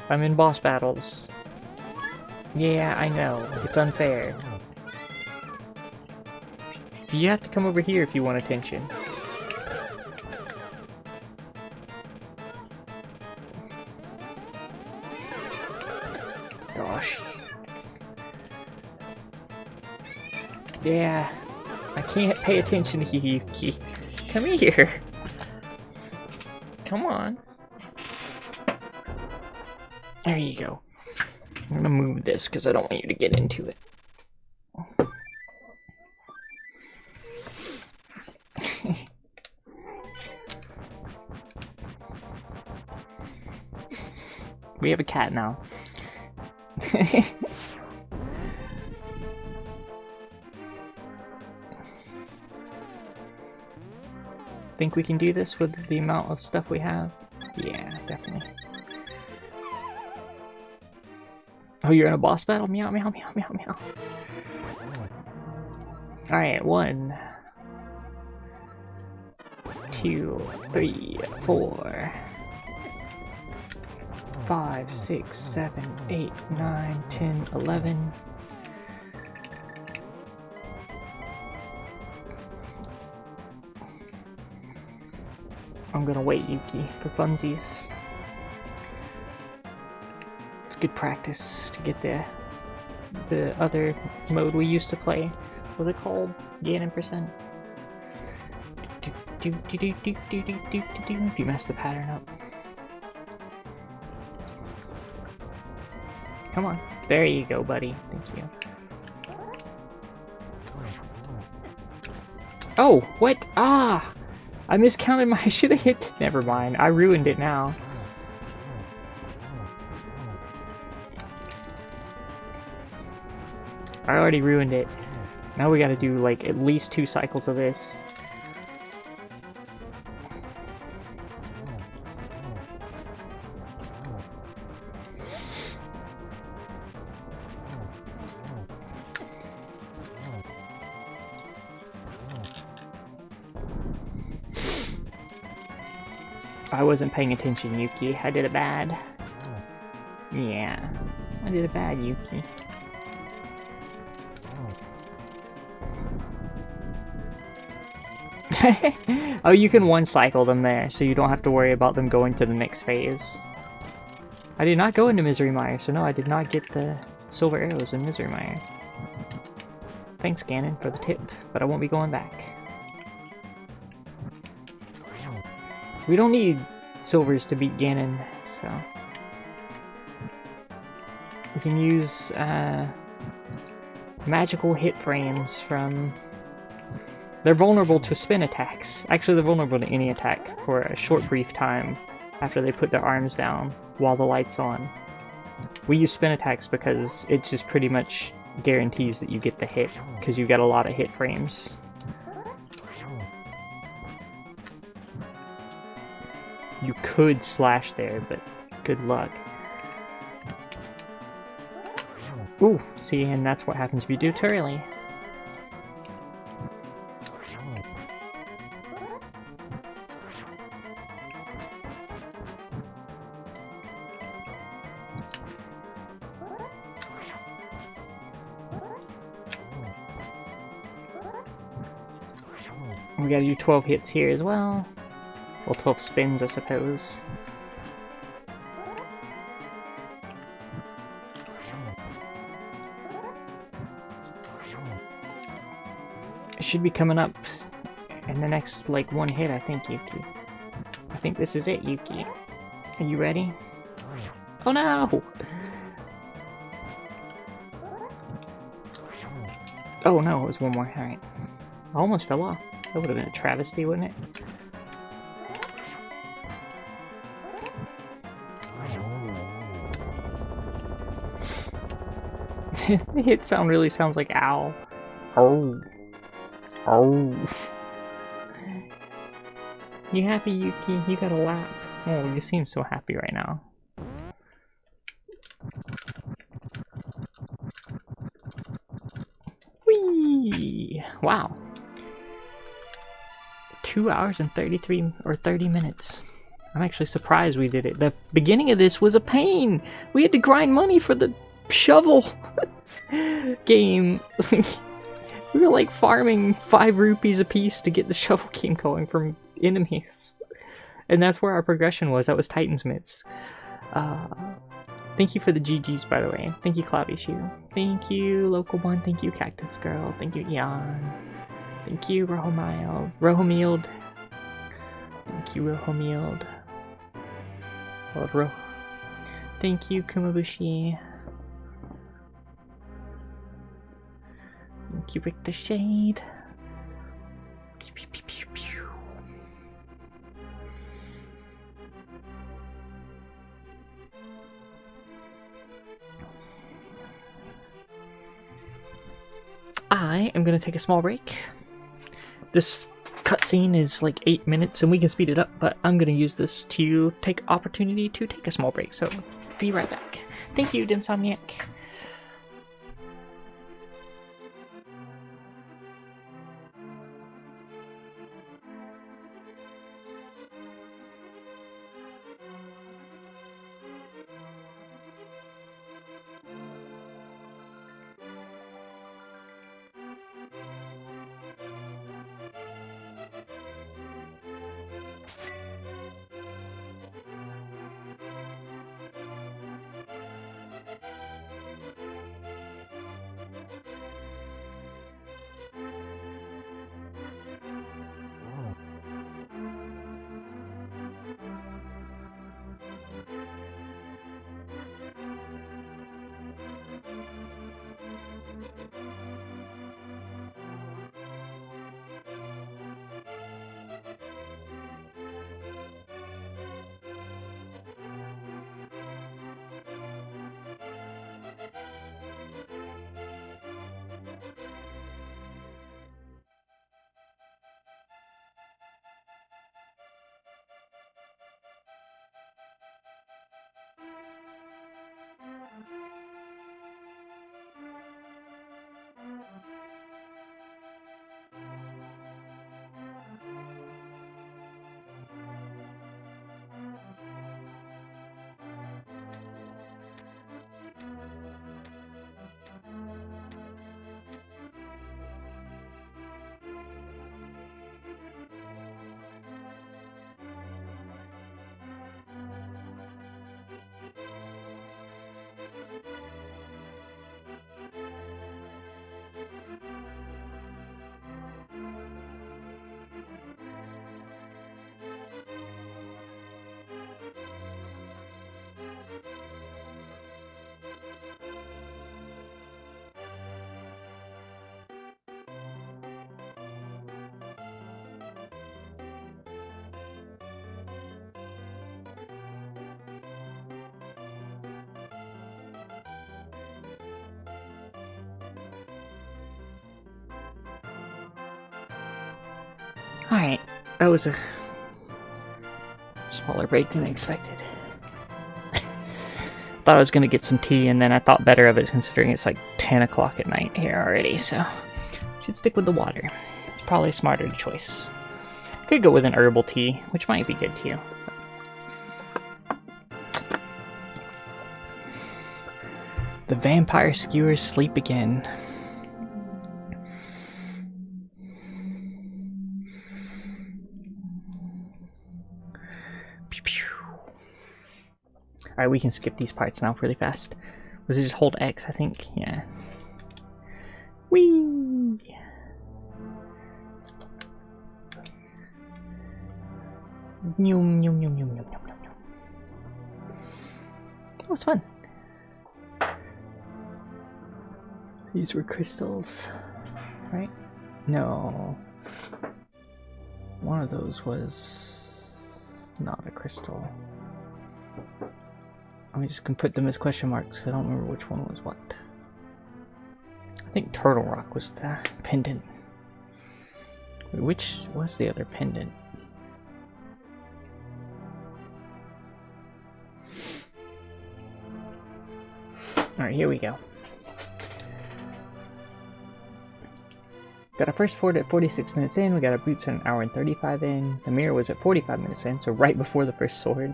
I'm in boss battles. Yeah, I know. It's unfair. You have to come over here if you want attention. Gosh. Yeah, I can't pay attention to you, Yuki. Come here. Come on. There you go. I'm gonna move this because I don't want you to get into it. We have a cat now. Think we can do this with the amount of stuff we have? Yeah, definitely. Oh, you're in a boss battle? Meow, meow, meow, meow, meow. Alright, 1, 2, 3, 4, 5, 6, 7, 8, 9, 10, 11. I'm gonna wait, Yuki, for funsies. It's good practice to get the other mode we used to play. What was it called? Gannon percent? If you mess the pattern up. Come on. There you go, buddy. Thank you. Oh, what? Ah! I miscounted my... I should have hit... Never mind. I ruined it now. I already ruined it. Now we gotta do, like, at least 2 cycles of this. I wasn't paying attention, Yuki. I did it bad. Yeah. I did it bad, Yuki. Oh, you can one-cycle them there, so you don't have to worry about them going to the next phase. I did not go into Misery Mire, so no, I did not get the silver arrows in Misery Mire. Thanks, Gannon, for the tip, but I won't be going back. We don't need silvers to beat Gannon, so... We can use, magical hit frames from... They're vulnerable to spin attacks. Actually, they're vulnerable to any attack for a short, brief time after they put their arms down while the light's on. We use spin attacks because it just pretty much guarantees that you get the hit, because you get a lot of hit frames. You could slash there, but good luck. Ooh, see, and that's what happens if you do it too early. We gotta do 12 hits here as well. Well, 12 spins, I suppose. It should be coming up in the next, like, 1 hit, I think, Yuki. I think this is it, Yuki. Are you ready? Oh no! Oh no, it was 1 more. Alright. I almost fell off. That would have been a travesty, wouldn't it? The hit sound really sounds like owl. Oh. Oh. You happy, Yuki? You got a lap. Oh, you seem so happy right now. Whee! Wow. 2 hours and 30 minutes. I'm actually surprised we did it. The beginning of this was a pain. We had to grind money for the shovel game. We were like farming 5 rupees a piece to get the shovel game going from enemies. And that's where our progression was. That was Titan's Mitts. Thank you for the GGs, by the way. Thank you, Cloudy Shoe. Thank you, Local One. Thank you, Cactus Girl. Thank you, Eon. Thank you, Rohomield. Thank you, Rohomield. Thank you, Kumabushi. Thank you, Rick the Shade. Pew, pew, pew, pew. I am going to take a small break. This cutscene is like 8 minutes and we can speed it up, but I'm going to use this to take opportunity to take a small break, so be right back. Thank you, Dimsomniac. Alright, that was a smaller break than I expected. Thought I was gonna get some tea, and then I thought better of it considering it's like 10 o'clock at night here already, so should stick with the water. It's probably a smarter choice. Could go with an herbal tea, which might be good too. The vampire skewers sleep again. Alright, we can skip these parts now really fast. Was it just hold X, I think? Yeah. Whee! Yum, yum, yum, yum, yum, yum, yum, yum. That was fun. These were crystals, right? No. One of those was not a crystal. I'm just gonna put them as question marks. I don't remember which one was what. I think Turtle Rock was the pendant. Wait, which was the other pendant? Alright, here we go. Got our first fort at 46 minutes in, we got our boots at 1 hour and 35 in, the mirror was at 45 minutes in, so right before the first sword.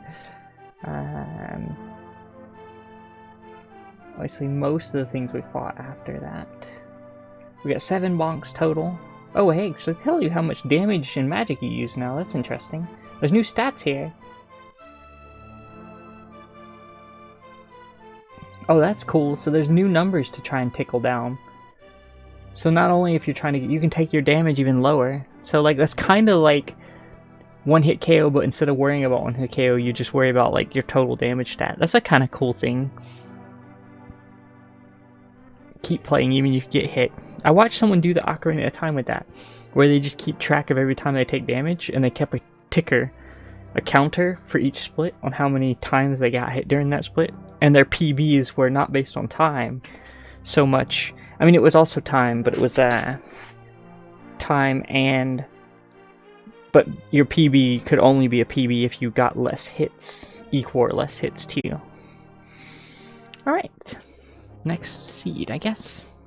Obviously most of the things we fought after that. We got 7 bonks total. Oh hey, actually tell you how much damage and magic you use now, that's interesting. There's new stats here. Oh, that's cool, so there's new numbers to try and tickle down. So not only if you're trying to, you can take your damage even lower. So like that's kind of like one hit KO, but instead of worrying about one hit KO, you just worry about like your total damage stat. That's a kind of cool thing. Keep playing even if you get hit. I watched someone do the Ocarina of Time with that, where they just keep track of every time they take damage, and they kept a ticker, a counter for each split on how many times they got hit during that split, and their PBs were not based on time so much. I mean, it was also time, but it was time and... But your PB could only be a PB if you got less hits, equal or less hits to you. Alright, next seed, I guess.